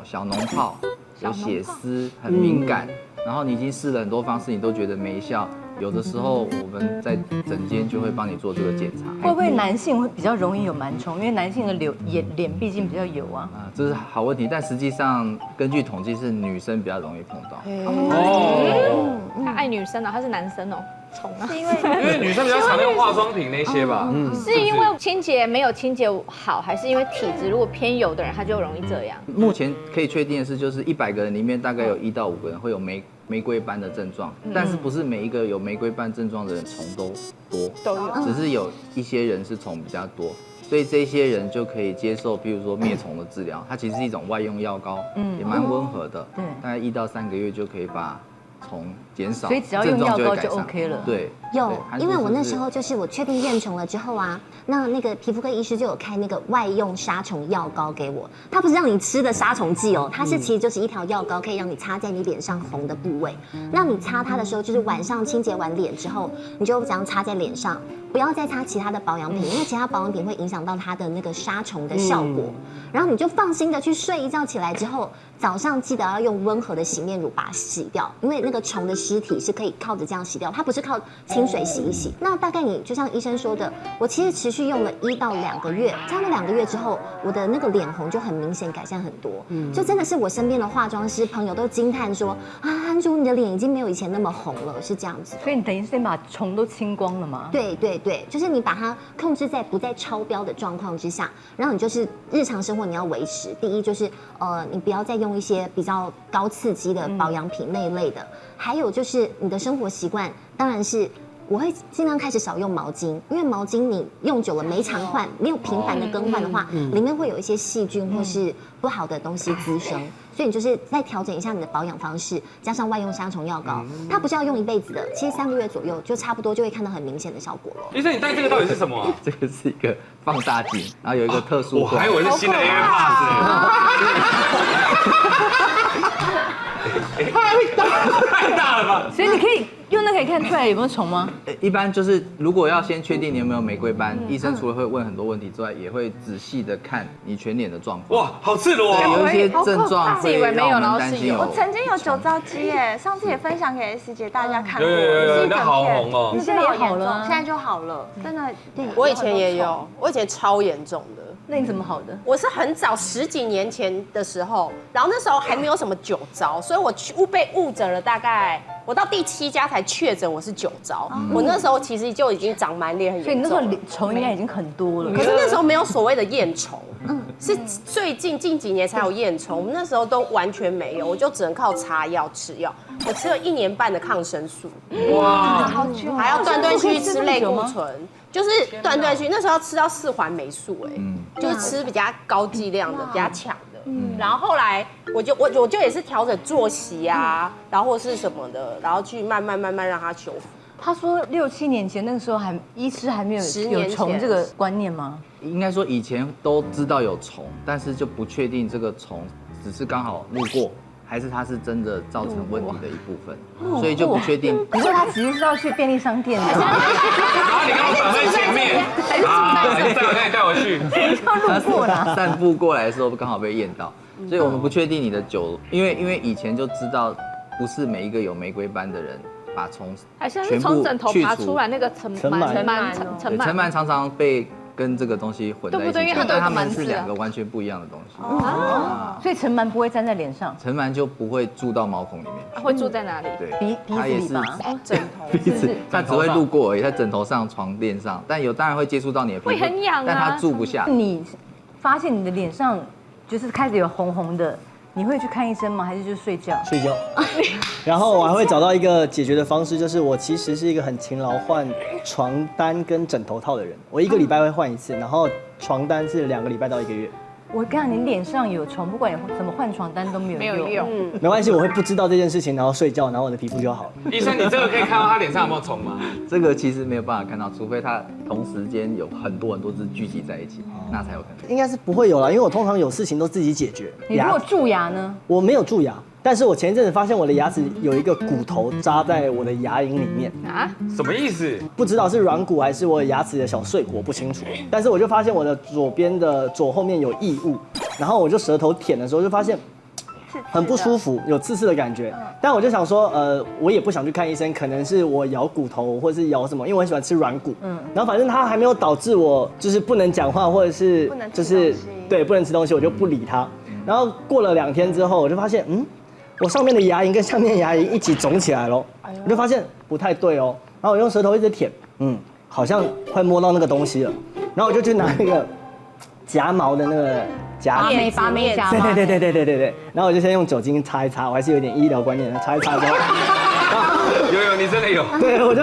小脓泡、有血丝、很敏感，然后你已经试了很多方式，你都觉得没效。有的时候我们在诊间就会帮你做这个检查。会不会男性会比较容易有螨虫？因为男性的脸毕竟比较油啊。这是好问题，但实际上根据统计是女生比较容易碰到。他爱女生啊，他是男生哦。虫啊，是因为女生比较常用化妆品那些吧。是因为清洁没有清洁好，还是因为体质如果偏油的人他就容易这样？目前可以确定的是，就是100个人里面大概有1到5个人会有玫瑰斑的症状，但是不是每一个有玫瑰斑症状的人虫都有，只是有一些人是虫比较多，所以这些人就可以接受，比如说灭虫的治疗，它其实是一种外用药膏，也蛮温和的，大概1到3个月就可以把虫减少，所以只要用药膏就 OK 了。对，有，因为我那时候就是我确定验虫了之后啊，那个皮肤科医师就有开那个外用杀虫药膏给我，它不是让你吃的杀虫剂哦，它是其实就是一条药膏，可以让你擦在你脸上红的部位。那你擦它的时候，就是晚上清洁完脸之后，你就这样擦在脸上，不要再擦其他的保养品，因为其他保养品会影响到它的那个杀虫的效果。然后你就放心的去睡一觉，起来之后，早上记得要用温和的洗面乳把它洗掉，因为那个虫的尸体是可以靠着这样洗掉，它不是靠清水洗一洗。那大概你就像医生说的，我其实持续用了1到2个月，差不多2个月之后，我的那个脸红就很明显改善很多，就真的是我身边的化妆师朋友都惊叹说啊，安珠你的脸已经没有以前那么红了，是这样子。所以你等于是把虫都清光了吗？对对对，就是你把它控制在不再超标的状况之下，然后你就是日常生活你要维持，第一就是你不要再用一些比较高刺激的保养品那一类的，还有就是你的生活习惯，当然是我会尽量开始少用毛巾，因为毛巾你用久了没常换，没有频繁的更换的话，里面会有一些细菌或是不好的东西滋生。所以你就是再调整一下你的保养方式，加上外用杀虫药膏，它不是要用一辈子的，其实3个月左右就差不多就会看到很明显的效果了。医生，你戴这个到底是什么啊？这个是一个放大镜，然后有一个特殊。我还以为是新的 AirPods。太大了吧？所以你可以用那可以看出来有没有虫吗？一般就是如果要先确定你有没有玫瑰斑，医生除了会问很多问题之外，也会仔细的看你全脸的状况。哇，好赤裸有哦！一些症状会让我们担心我曾经有酒糟肌耶，上次也分享给 S 姐大家看过，有，那好红哦。你现在也好了，现在就好了，真的。对，我以前也有，我以前超严重的。那你怎么好的？我是很早10几年前的时候，然后那时候还没有什么酒糟，所以我被误诊了，大概我到第7家才确诊我是酒糟。我那时候其实就已经长满脸很严重，所以你那时候虫应该已经很多了。可是那时候没有所谓的厌虫，是最近几年才有厌虫，我们那时候都完全没有，我就只能靠擦药吃药。我吃了1年半的抗生素，哇，好久，还要断续吃类固醇。就是断续，那时候要吃到4环霉素，就是吃比较高剂量的、比较强的。然后后来我就也是调整作息啊，然后或是什么的，然后去慢慢让它修复。他说6、7年前那个时候医师还没有有虫这个观念吗？应该说以前都知道有虫，但是就不确定这个虫只是刚好路过。还是它是真的造成问题的一部分，所以就不确定。你说他其实是要去便利商店的，然后你刚刚挡在前面，带我去，要路过啦。散步过来的时候刚好被验到，所以我们不确定你的酒，因为以前就知道不是每一个有玫瑰斑的人把虫全部去除来那个尘螨常常被跟这个东西混在一起，但它们是2个完全不一样的东西。所以尘螨不会粘在脸上，尘螨就不会住到毛孔里面，会住在哪里？对，鼻子里吧？枕头，鼻子，它只会路过而已，在枕头上、床垫上，但当然会接触到你的皮肤，会很痒啊，但它住不下。你发现你的脸上就是开始有红红的，你会去看医生吗？还是就睡觉？睡觉。然后我还会找到一个解决的方式，就是我其实是一个很勤劳换床单跟枕头套的人，我1个礼拜会换1次，然后床单是2个礼拜到1个月。我跟你讲，你脸上有虫，不管怎么换床单都没有用。没关系，我会不知道这件事情，然后睡觉，然后我的皮肤就好了。医生，你这个可以看到他脸上有没有虫吗？这个其实没有办法看到，除非它同时间有很多只聚集在一起，那才有可能。应该是不会有啦，因为我通常有事情都自己解决。你如果蛀牙呢？我没有蛀牙。但是我前一阵子发现我的牙齿有一个骨头扎在我的牙龈里面啊，什么意思？不知道是软骨还是我牙齿的小碎骨，我不清楚。但是我就发现我的左后面有异物，然后我就舌头舔的时候就发现很不舒服，有刺刺的感觉。但我就想说，我也不想去看医生，可能是我咬骨头或者是咬什么，因为我很喜欢吃软骨。然后反正它还没有导致我就是不能讲话或者是就是对不能吃东西，我就不理它。然后过了2天之后，我就发现我上面的牙龈跟下面的牙龈一起肿起来了，我就发现不太对哦。然后我用舌头一直舔，好像快摸到那个东西了。然后我就去拿那个夹毛的那个拔眉夹。对。然后我就先用酒精擦一擦，我还是有点医疗观念的，擦一擦之后，有，你真的有。对，我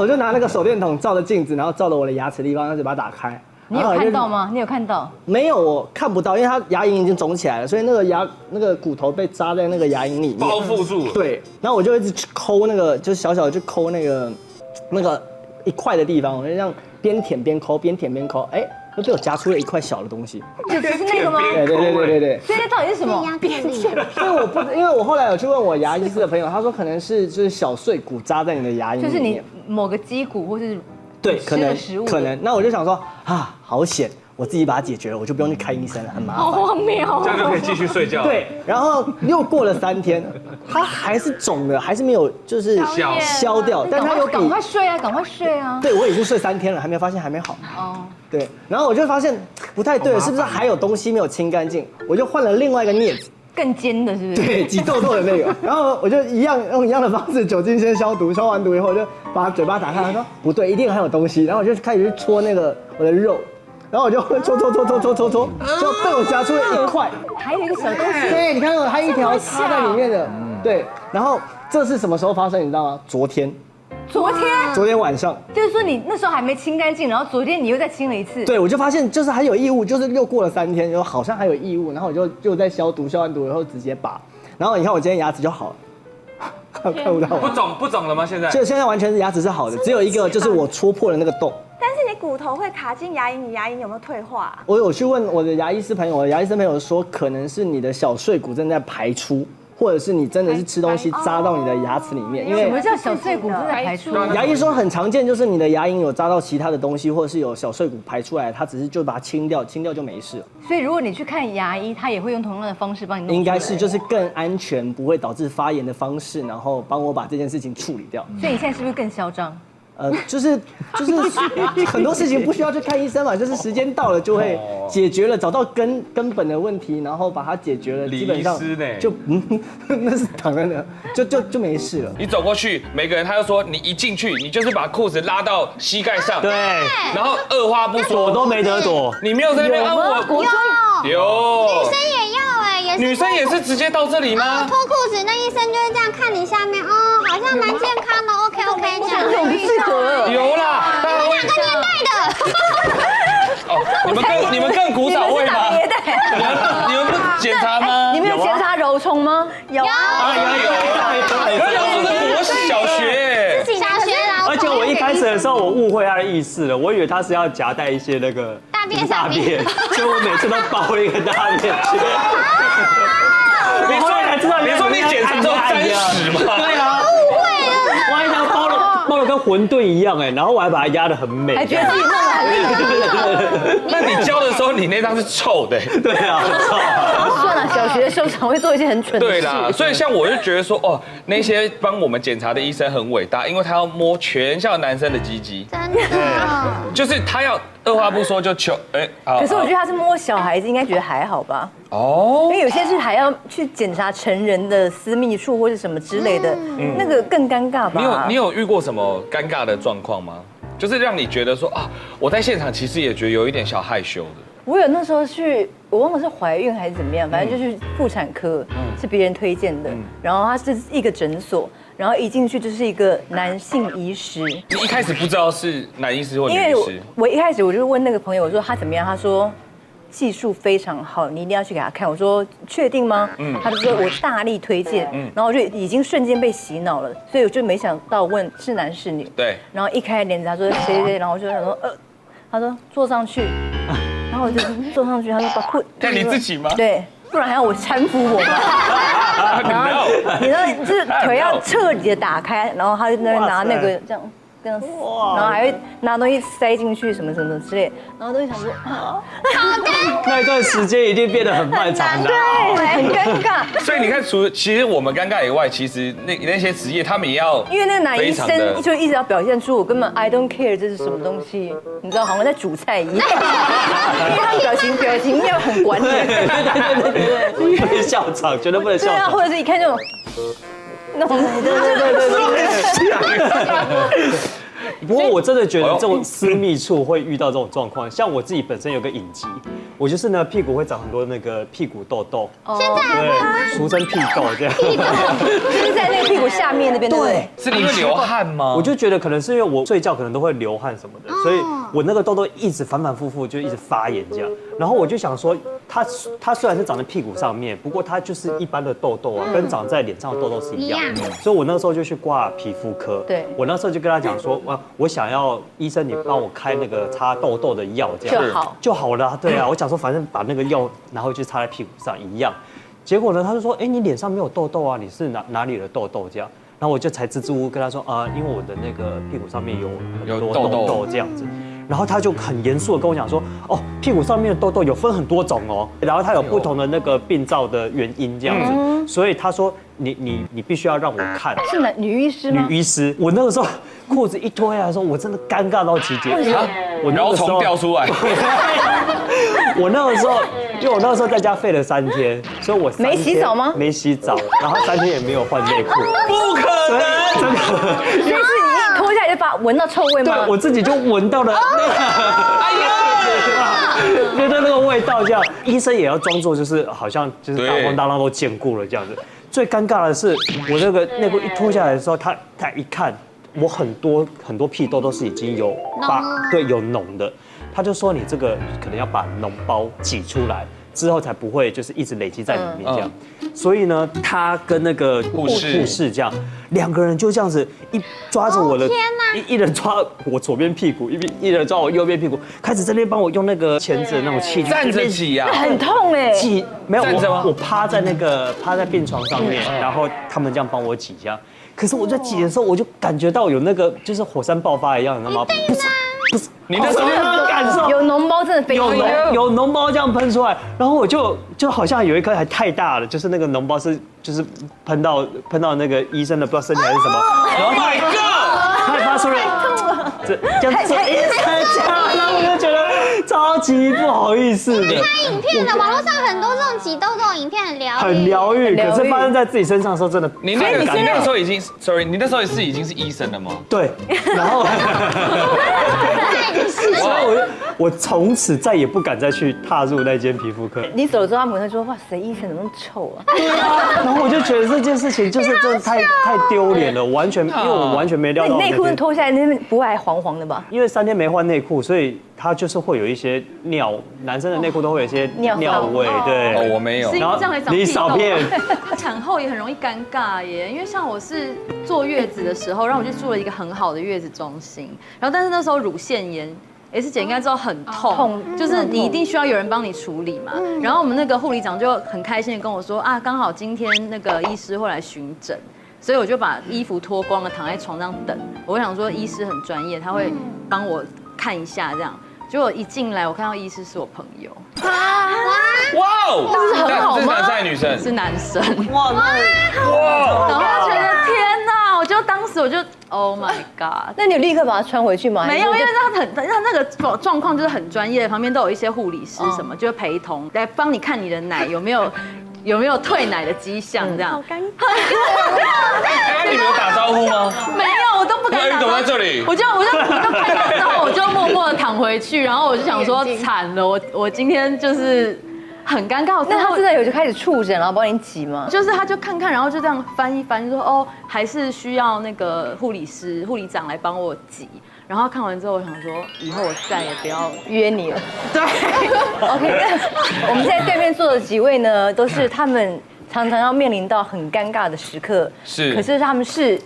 就拿那个手电筒照着镜子，然后照着我的牙齿地方，然后把它打开。你有看到吗？你有看到？没有，我看不到，因为它牙龈已经肿起来了，所以那个骨头被扎在那个牙龈里面，包覆住了。对，然后我就一直去抠那个，就是小小的去抠那个一块的地方，我就这样边舔边抠，就被我夹出了一块小的东西。就是那个吗？对。所以那到底是什么？因为我后来有去问我牙医师的朋友，他说可能是就是小碎骨扎在你的牙龈里面，就是你某个肌骨或是。对，可能，那我就想说啊，好险，我自己把它解决了，我就不用去看医生了，很麻烦。好荒谬，这样就可以继续睡觉。对，然后又过了3天，它还是肿的，还是没有就是消掉，但它有赶快睡啊！对，我已经睡3天了，还没有发现还没好。哦。对，然后我就发现不太对了，是不是还有东西没有清干净？我就换了另外一个镊子。更尖的是不是？对，挤痘痘的那个。然后我就用一样的方式，酒精先消毒，消完毒以后，我就把嘴巴打开，他说不对，一定还有东西。然后我就开始去戳那个我的肉，然后我就戳，就被我夹出了一块，还有一个小东西。对，你看到还一条插在里面的，对。然后这是什么时候发生？你知道吗？昨天。昨天晚上。就是说你那时候还没清干净，然后昨天你又再清了一次。对，我就发现就是还有异物，就是又过了3天，就好像还有异物，然后我就又在消毒，消完毒以后直接拔，然后你看我今天牙齿就好了。看不到不肿了吗？现在？就现在完全是牙齿是好的，只有一个就是我戳破了那个洞。但是你骨头会卡进牙龈，你牙龈有没有退化？我有去问我的牙医师朋友，我的牙医师朋友说，可能是你的小碎骨正在排出，或者是你真的是吃东西扎到你的牙齿里面。因为什么叫小碎骨正在排出？牙医说很常见，就是你的牙龈有扎到其他的东西，或者是有小碎骨排出来，他只是就把它清掉，清掉就没事了。所以如果你去看牙医，他也会用同样的方式帮你弄。应该是就是更安全，不会导致发炎的方式，然后帮我把这件事情处理掉。所以你现在是不是更嚣张？就是很多事情不需要去看医生嘛，就是时间到了就会解决了，找到根本的问题，然后把它解决了，基本上就那是躺在那，就没事了。你走过去，每个人他就说，你一进去，你就是把裤子拉到膝盖上，对，然后二话不说，躲都没得躲，你没有在那边按我，有，女生也要哎，也是女生也是直接到这里吗？脱裤子，那医生就是这样看你下面，哦，好像蛮健康的，OK 这样。有啦，你们2个年代的。哦，你们更古早味吗？你们不检查吗？你们有检查揉虫吗？有。有。柔虫是小学。小学老。而且我一开始的时候，我误会他的意思了，我以为他是要夹带一些那个大便，所以我每次都包一个大便去。你后来才知道，你说你检查之后沾屎吗？对啊。误会了。我还想包了跟馄饨一样哎，然后我还把它压得很美，还觉得自己弄得很厉害。那你教的时候，你那张是臭的。对啊，臭。算了，小学的时候常会做一些很蠢的事。对啦，所以像我就觉得说，哦，那些帮我们检查的医生很伟大，因为他要摸全校男生的鸡鸡，真的。就是他要二话不说就求，可是我觉得他是摸小孩子，应该觉得还好吧？哦，因为有些是还要去检查成人的私密处或是什么之类的，那个更尴尬吧？你有遇过什么尴尬的状况吗？就是让你觉得说啊，我在现场其实也觉得有一点小害羞的。我有那时候去，我忘了是怀孕还是怎么样，反正就是妇产科，是别人推荐的。然后它是一个诊所，然后一进去就是一个男性医师。你一开始不知道是男医师或女医师？因为我一开始我就问那个朋友，我说他怎么样？他说技术非常好，你一定要去给他看。我说确定吗？他就说我大力推荐。然后我就已经瞬间被洗脑了，所以我就没想到问是男是女。对。然后一开帘子，他说谁，然后我就想说他说坐上去。然后我就坐上去，他说把裤看你自己吗？对，不然还要我搀扶我吗？然后你说就是腿要彻底的打开，然后他就在那边拿那个这样然后还会拿东西塞进去什么什么之类，然后都会想说，那一段时间一定变得很漫长的，对，很尴尬。所以你看，其实我们尴尬以外，其实那些职业他们也要，因为那个男医生就一直要表现出我根本 I don't care 这是什么东西，你知道，好像在煮菜一样，因为他表情没有很管理，对，不能笑场，绝对不能笑场。对啊，或者是一看就。那种不过我真的觉得这种私密处会遇到这种状况，像我自己本身有个隐疾，我就是呢屁股会长很多那个屁股痘痘，现在对，俗称屁痘这样，就是在那个屁股下面那边，对，是因为流汗吗？我就觉得可能是因为我睡觉可能都会流汗什么的，所以我那个痘痘一直反反复复就一直发炎这样，然后我就想说，它虽然是长在屁股上面，不过它就是一般的痘痘啊，跟长在脸上的痘痘是一样的，所以我那时候就去挂皮肤科，对，我那时候就跟他讲说，我想要医生你帮我开那个擦痘痘的药，这样就好了，对啊，我想说反正把那个药拿回去擦在屁股上一样，结果呢他就说，哎，你脸上没有痘痘啊，你是哪里的痘痘这样？然后我就才支支吾吾跟他说，因为我的那个屁股上面有很多痘痘这样子。然后他就很严肃的跟我讲说，哦，屁股上面的痘痘有分很多种哦，然后它有不同的那个病灶的原因这样子，所以他说你必须要让我看。是女医师吗？女医师，我那个时候裤子一脱下来的时候，我真的尴尬到极点，我蛲虫掉出来。我那个时候，因为我那个时候在家废了3天，所以我没洗澡吗？没洗澡，然后3天也没有换内裤。不可能，真的。所以是你一脱下来就闻到臭味吗？对，我自己就闻到了那个，哎呀，觉得那个味道这样，医生也要装作就是好像就是大风大浪都见过了这样子。最尴尬的是，我那个内裤一脱下来的时候，他一看。我很多屁痘都是已经有有脓的，他就说你这个可能要把脓包挤出来。之后才不会就是一直累积在里面这样，所以呢，他跟那个护士这样2个人就这样子一抓着我的，一人抓我左边屁股，一人抓我右边屁股，开始在那边帮我用那个钳子的那种器具站着挤啊，很痛哎，挤没有我趴在病床上面，然后他们这样帮我挤这样，可是我在挤的时候我就感觉到有那个就是火山爆发一样，你知道吗？不是，你那时候感受有脓包真的非常有脓包这样喷出来，然后我就好像有一颗还太大了，就是那个脓包就是喷到那个医生的不知道身体还是什么，然后他还发出了这样子一声叫，然后我就觉得超级不好意思的。拍影片的网络上很多这种挤痘痘影片很疗愈，可是发生在自己身上的时候真的。你那个时候已经 ，sorry， 你那时候已经是医生了吗？对，然后。所以我从此再也不敢再去踏入那间皮肤科。你走了之后，他们会说：“哇塞，医生怎么那么臭啊？”对啊，然后我就觉得这件事情就是真的太丢脸了，因为我完全没料到。内裤脱下来那边不会还黄黄的吧？因为3天没换内裤，所以它就是会有一些尿，男生的内裤都会有一些尿味。对，哦，我没有。然后你少骗。产后也很容易尴尬耶，因为像我是坐月子的时候，然后我就住了一个很好的月子中心，然后但是那时候乳腺炎。S 姐应该知道很痛，就是你一定需要有人帮你处理嘛。然后我们那个护理长就很开心的跟我说啊，刚好今天那个医师会来巡诊，所以我就把衣服脱光了，躺在床上等。我想说医师很专业，他会帮我看一下这样。结果一进来，我看到医师是我朋友。哇哦，这不是很好吗？是男生还是女生？是男生。哇，然后他觉得天哪，当时我就 Oh my god！ 那你有立刻把它穿回去吗？没有，因为他那个状况就是很专业，旁边都有一些护理师什么，就会陪同来帮你看你的奶有没有退奶的迹象，这样。好尴尬。哎，你们有打招呼吗？没有，我都不敢打招呼。你怎么在这里？我就看到之后，我就默默的躺回去，然后我就想说惨了，我今天就是很尴尬。那他真的有就开始触诊，然后帮你挤吗？就是他就看，然后就这样翻一翻，就说哦，还是需要那个护理长来帮我挤。然后看完之后，我想说，以后我再也不要约你了。对 ，OK。我们现在对面坐的几位呢，都是他们常常要面临到很尴尬的时刻，是，可是他们是，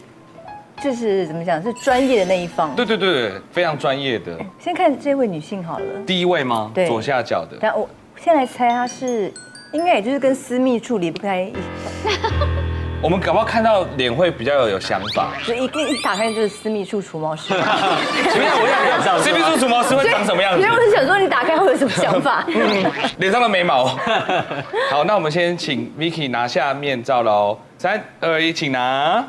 就是怎么讲，是专业的那一方。对，非常专业的。先看这位女性好了。第一位吗？对，左下角的。但我先来猜，她是应该也就是跟私密处离不开。我们搞不好看到脸会比较有想法，就一打开就是私密处除毛师。什么样？我想私密处除毛师会长什么样子？因为我是想说你打开会有什么想法？脸上的眉毛。好，那我们先请 Vicky 拿下面罩喽。3、2、1，请拿。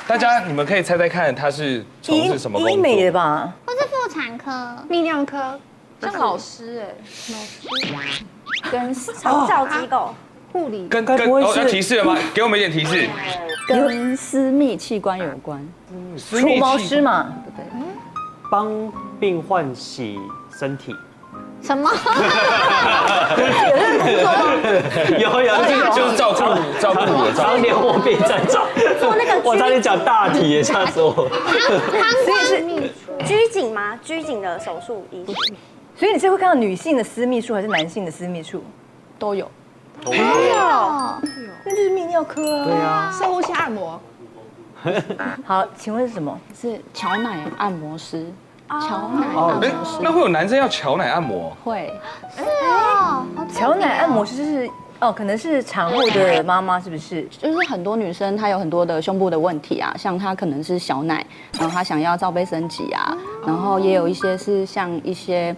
大家你们可以猜猜看，他是从事什么工作？医美的吧？或是妇产科、泌尿科，像老师跟长照机构、护理，要提示了吗？给我们一点提示。跟私密器官有关，除毛师嘛，对，帮病患洗身体。什么？有，就是照顾我，常年卧病在床。做那个我差点讲大体也吓死我。所以是拘谨吗？拘谨的手术医师。所以你是会看到女性的私密处还是男性的私密处？都有。那就是泌尿科啊。对啊。深呼吸按摩。好，请问是什么？是乔奶按摩师。乔奶按摩师。那会有男生要乔奶按摩？会。乔奶按摩师就是可能是产后的妈妈是不是？就是很多女生她有很多的胸部的问题啊，像她可能是小奶，然后她想要罩杯升级啊，然后也有一些是像一些。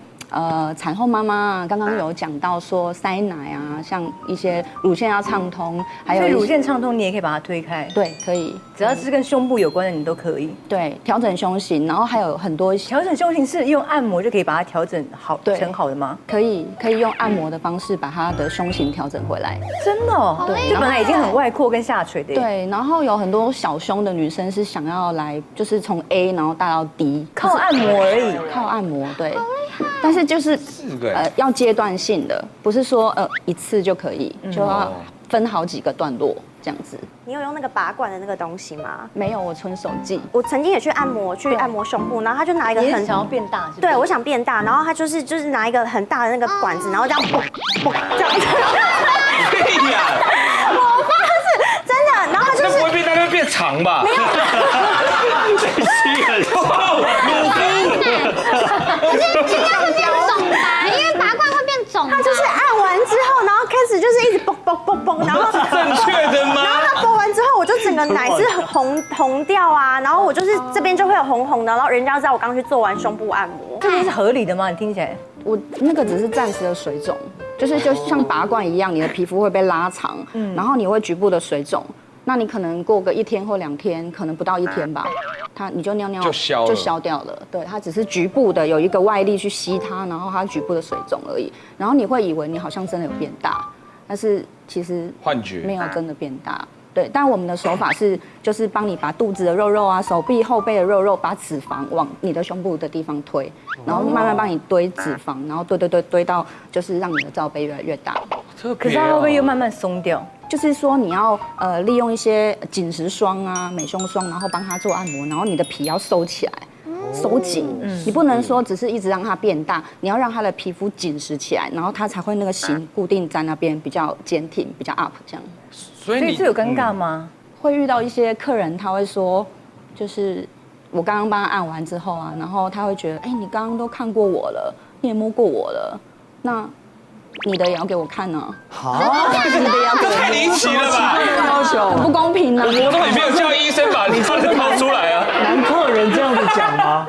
产后妈妈刚刚有讲到说塞奶啊，像一些乳腺要畅通，还有乳腺畅通，你也可以把它推开。对，可以，只要是跟胸部有关的，你都可以。对，调整胸型，然后还有很多调整胸型是用按摩就可以把它调整好，整好的吗？可以用按摩的方式把它的胸型调整回来。真的哦，对，就本来已经很外扩跟下垂的。对，然后有很多小胸的女生是想要来，就是从 A 然后大到 D， 靠按摩而已，靠按摩，对。但是就是要阶段性的，不是说一次就可以，就要分好几个段落。这样子。你有用那个拔罐的那个东西吗？没有，我纯手技。我曾经也去按摩胸部，然后他就拿一个很想要变大，对我想变大，然后他就是拿一个很大的那个管子，然后这样嘣嘣这样子。对呀，我发誓真的，然后他就是不会变大，会变长吧？没有，这期很长，可是应该会变肿吧？因为拔罐会变肿。他就是按完之后，然后开始就是一直嘣嘣嘣嘣，然后正确的吗？然后他嘣完之后，我就整个奶是红掉啊，然后我就是这边就会有红红的，然后人家知道我刚去做完胸部按摩，这个是合理的吗？你听起来，我那个只是暂时的水肿，就像拔罐一样，你的皮肤会被拉长，然后你会局部的水肿。那你可能过个1天或2天，可能不到1天吧，你就尿尿就消掉了。对，它只是局部的有一个外力去吸它，然后它局部的水肿而已。然后你会以为你好像真的有变大，但是其实幻觉，没有真的变大。对，但我们的手法就是帮你把肚子的肉肉啊、手臂后背的肉肉，把脂肪往你的胸部的地方推，然后慢慢帮你堆脂肪，然后堆到就是让你的罩杯越来越大。可是它会不会又慢慢松掉？就是说你要利用一些紧实霜啊、美胸霜，然后帮它做按摩，然后你的皮要收起来。收紧，你不能说只是一直让它变大，你要让它的皮肤紧实起来，然后它才会那个型固定在那边，比较坚挺，比较 up 这样。所以这有尴尬吗？会遇到一些客人，他会说，就是我刚刚帮他按完之后啊，然后他会觉得，你刚刚都看过我了，你也摸过我了，那你的也要给我看呢？好，你的也要给我看，太离奇了吧？要求很不公平啊！我都也没有叫医生把你掏出来啊！男客人这样子讲吗？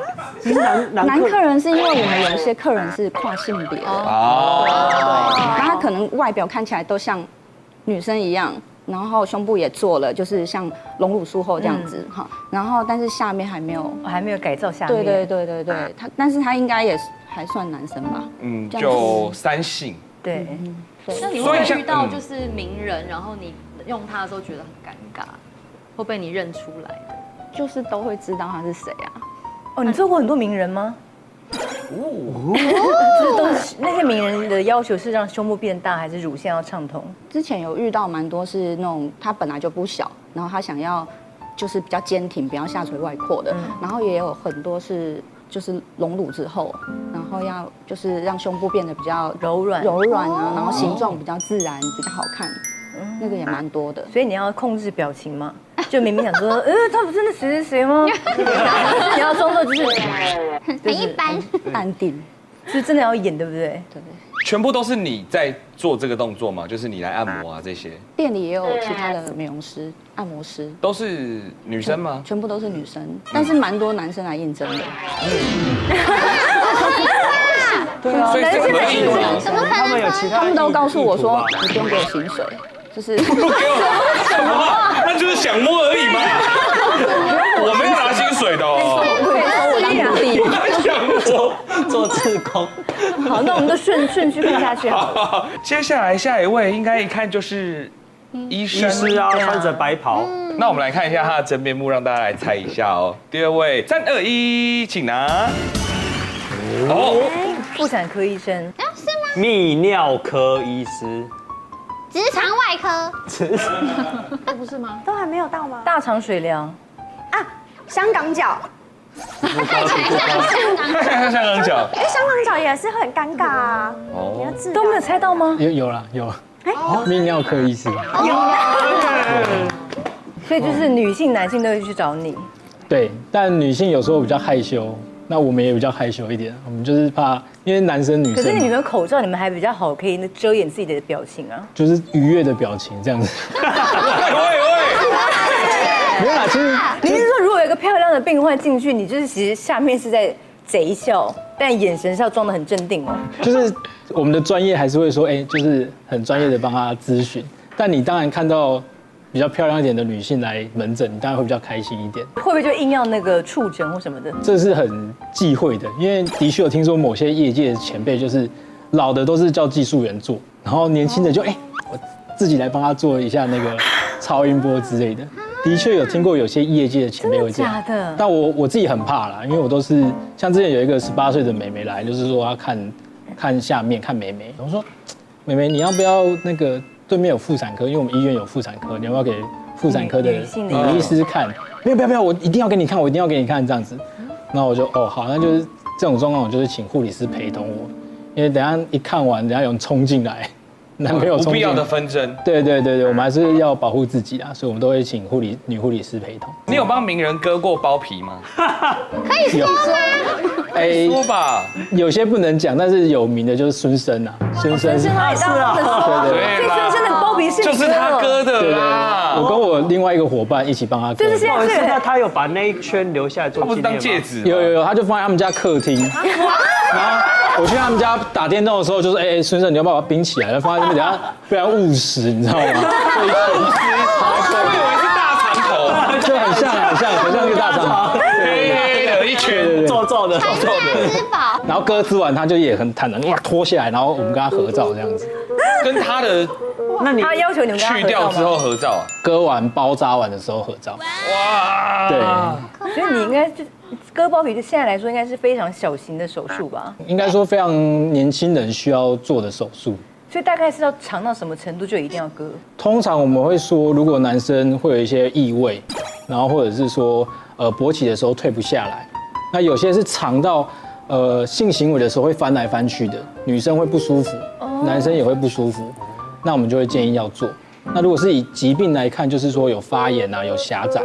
男客人是因为我们有一些客人是跨性别的哦，那他可能外表看起来都像女生一样。然后胸部也做了，就是像隆乳术后这样子哈，然后但是下面还没有改造下面。对，但是他应该也还算男生吧？就三性。对，那你会遇到就是名人，然后你用他的时候觉得很尴尬，会被你认出来的？就是都会知道他是谁啊？哦，你做过很多名人吗？就是都是那些名人的要求是让胸部变大，还是乳腺要畅通？之前有遇到蛮多是那种他本来就不小，然后他想要就是比较坚挺，不要下垂外扩的，然后也有很多是就是隆乳之后，然后要就是让胸部变得比较柔软啊，然后形状比较自然，比较好看，那个也蛮多的。所以你要控制表情吗？就明明想说，他不是那谁吗？你要装作就是很一般，淡定，就是真的要演，对不对？对。全部都是你在做这个动作吗？就是你来按摩啊这些？店里也有其他的美容师、按摩师，都是女生吗？全部都是女生，但是蛮多男生来应征的。对啊，所以是合理吗？他们有其他，他们都告诉我说，你不用给我薪水。就是不给我什么？那就是想摸而已嘛。我没有拿薪水的哦。我想摸做志工。好，那我们就顺序看下去好了。好，接下来下一位应该一看就是医生啊，穿着白袍。那我们来看一下他的真面目，让大家来猜一下哦。第2位，3、2、1，请拿。妇产科医生啊？是吗？泌尿科医师。直肠外科，都不是吗？都还没有到吗？大肠水疗啊，香港脚，香港脚，香港脚也是很尴尬啊。哦，都没有猜到吗？有啦，泌尿科医师有，所以就是女性、男性都会去找你。对，但女性有时候比较害羞。那我们也比较害羞一点，我们就是怕，因为男生女生。可是你们有口罩，你们还比较好，可以遮掩自己的表情啊。就是愉悦的表情这样子。没有啦，其实你是说，如果有一个漂亮的病患进去，你就是其实下面是在贼笑，但眼神是要装得很镇定哦。就是我们的专业还是会说，就是很专业的帮他咨询，但你当然看到比较漂亮一点的女性来门诊，你当然会比较开心一点。会不会就硬要那个触诊或什么的？这是很忌讳的，因为的确有听说某些业界的前辈就是老的都是叫技术员做，然后年轻的就我自己来帮他做一下那个超音波之类的。的确有听过有些业界的前辈会这样，真的假的？但我自己很怕啦，因为我都是像之前有一个18岁的妹妹来，就是说她看下面看妹妹，我说妹妹你要不要那个对面有妇产科，因为我们医院有妇产科，你要不要给妇产科的女性的女医师看？没有不要，我一定要给你看，我一定要给你看这样子。然后我就好，那就是这种状况，我就是请护理师陪同我，因为等一下一看完，等一下有人冲进来，男朋友冲进来，不必要的纷争。对，我们还是要保护自己啦，所以我们都会请女护理师陪同。你有帮名人割过包皮吗？可以说吗？说吧，有些不能讲，但是有名的就是孙生啊，孙生是啊，对，孙生的包皮是就是他割的啦。我跟我另外一个伙伴一起帮他割。就是现在那他有把那一圈留下来做纪念吗？当戒指。有，他就放在他们家客厅。然后我去他们家打电动的时候，就说：“孙生，你要不要把它冰起来？放在那边，等下不然误食，你知道吗？”我以为是大长头，就很像一个大长头，黑的一圈，皱的。然后割织完，他就也很坦然，哇，脱下来，然后我们跟他合照这样子。跟他的，那你他要求你们去掉之后合照啊？割完包扎完的时候合照。哇，对。所以你应该就割包皮，现在来说应该是非常小型的手术吧？应该说非常年轻人需要做的手术。所以大概是要长到什么程度就一定要割？通常我们会说，如果男生会有一些异味，然后或者是说勃起的时候退不下来，那有些是长到性行为的时候会翻来翻去的，女生会不舒服，男生也会不舒服，那我们就会建议要做。那如果是以疾病来看，就是说有发炎啊、有狭窄、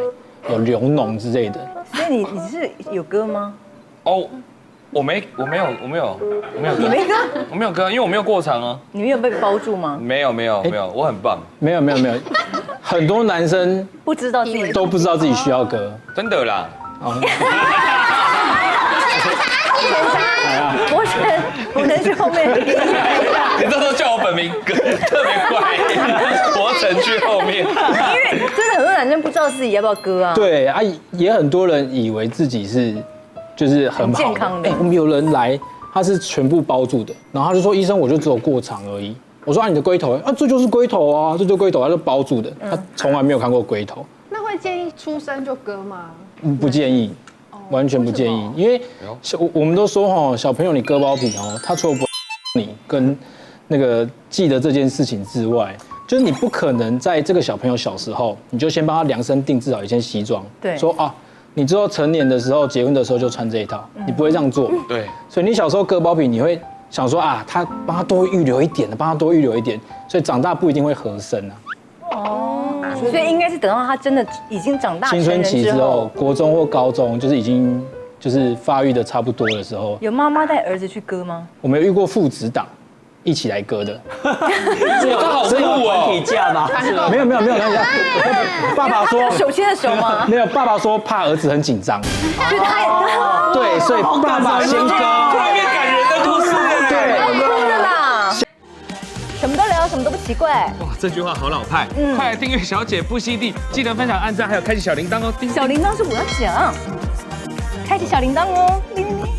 有流脓之类的。所以你是有割吗？我没有。你没割？我没有割，因为我没有过长啊。你没有被包住吗？没有，我很棒。没有，很多男生不知道自己都不知道自己需要割，真的啦。我能去后面。你这时候叫我本名特别怪，活成去后面。因为真的很多男生不知道自己要不要割啊。对啊，也很多人以为自己是就是很健康的。我们有人来，他是全部包住的，然后他就说医生，我就只有过长而已。我说你的龟头这就是龟头啊，这就是龟头，他就包住的，他从来没有看过龟头。那会建议出生就割吗？不建议。完全不建议，因为我们都说小朋友你割包皮他除了不你跟那个记得这件事情之外，就是你不可能在这个小朋友小时候，你就先帮他量身定制好一件西装，对，说你之后成年的时候、结婚的时候就穿这一套，你不会这样做，对，所以你小时候割包皮，你会想说他帮他多预留一点，所以长大不一定会合身啊。所以应该是等到他真的已经长大青春期之后，国中或高中就是已经就是发育的差不多的时候，有妈妈带儿子去割吗？我们有遇过父子档一起来割的，这好酷哦！团体架吗？没有团体架。爸爸说手牵着手吗？没有，爸爸说怕儿子很紧张，所以他对，所以爸爸先割。突然变感人的故事，对，哭的啦。什么都聊，什么都不奇怪。哇，这句话好老派。快来订阅小姐不吸地，记得分享、按赞，还有开启小铃铛哦。小铃铛是我要讲，开启小铃铛哦。叮叮叮。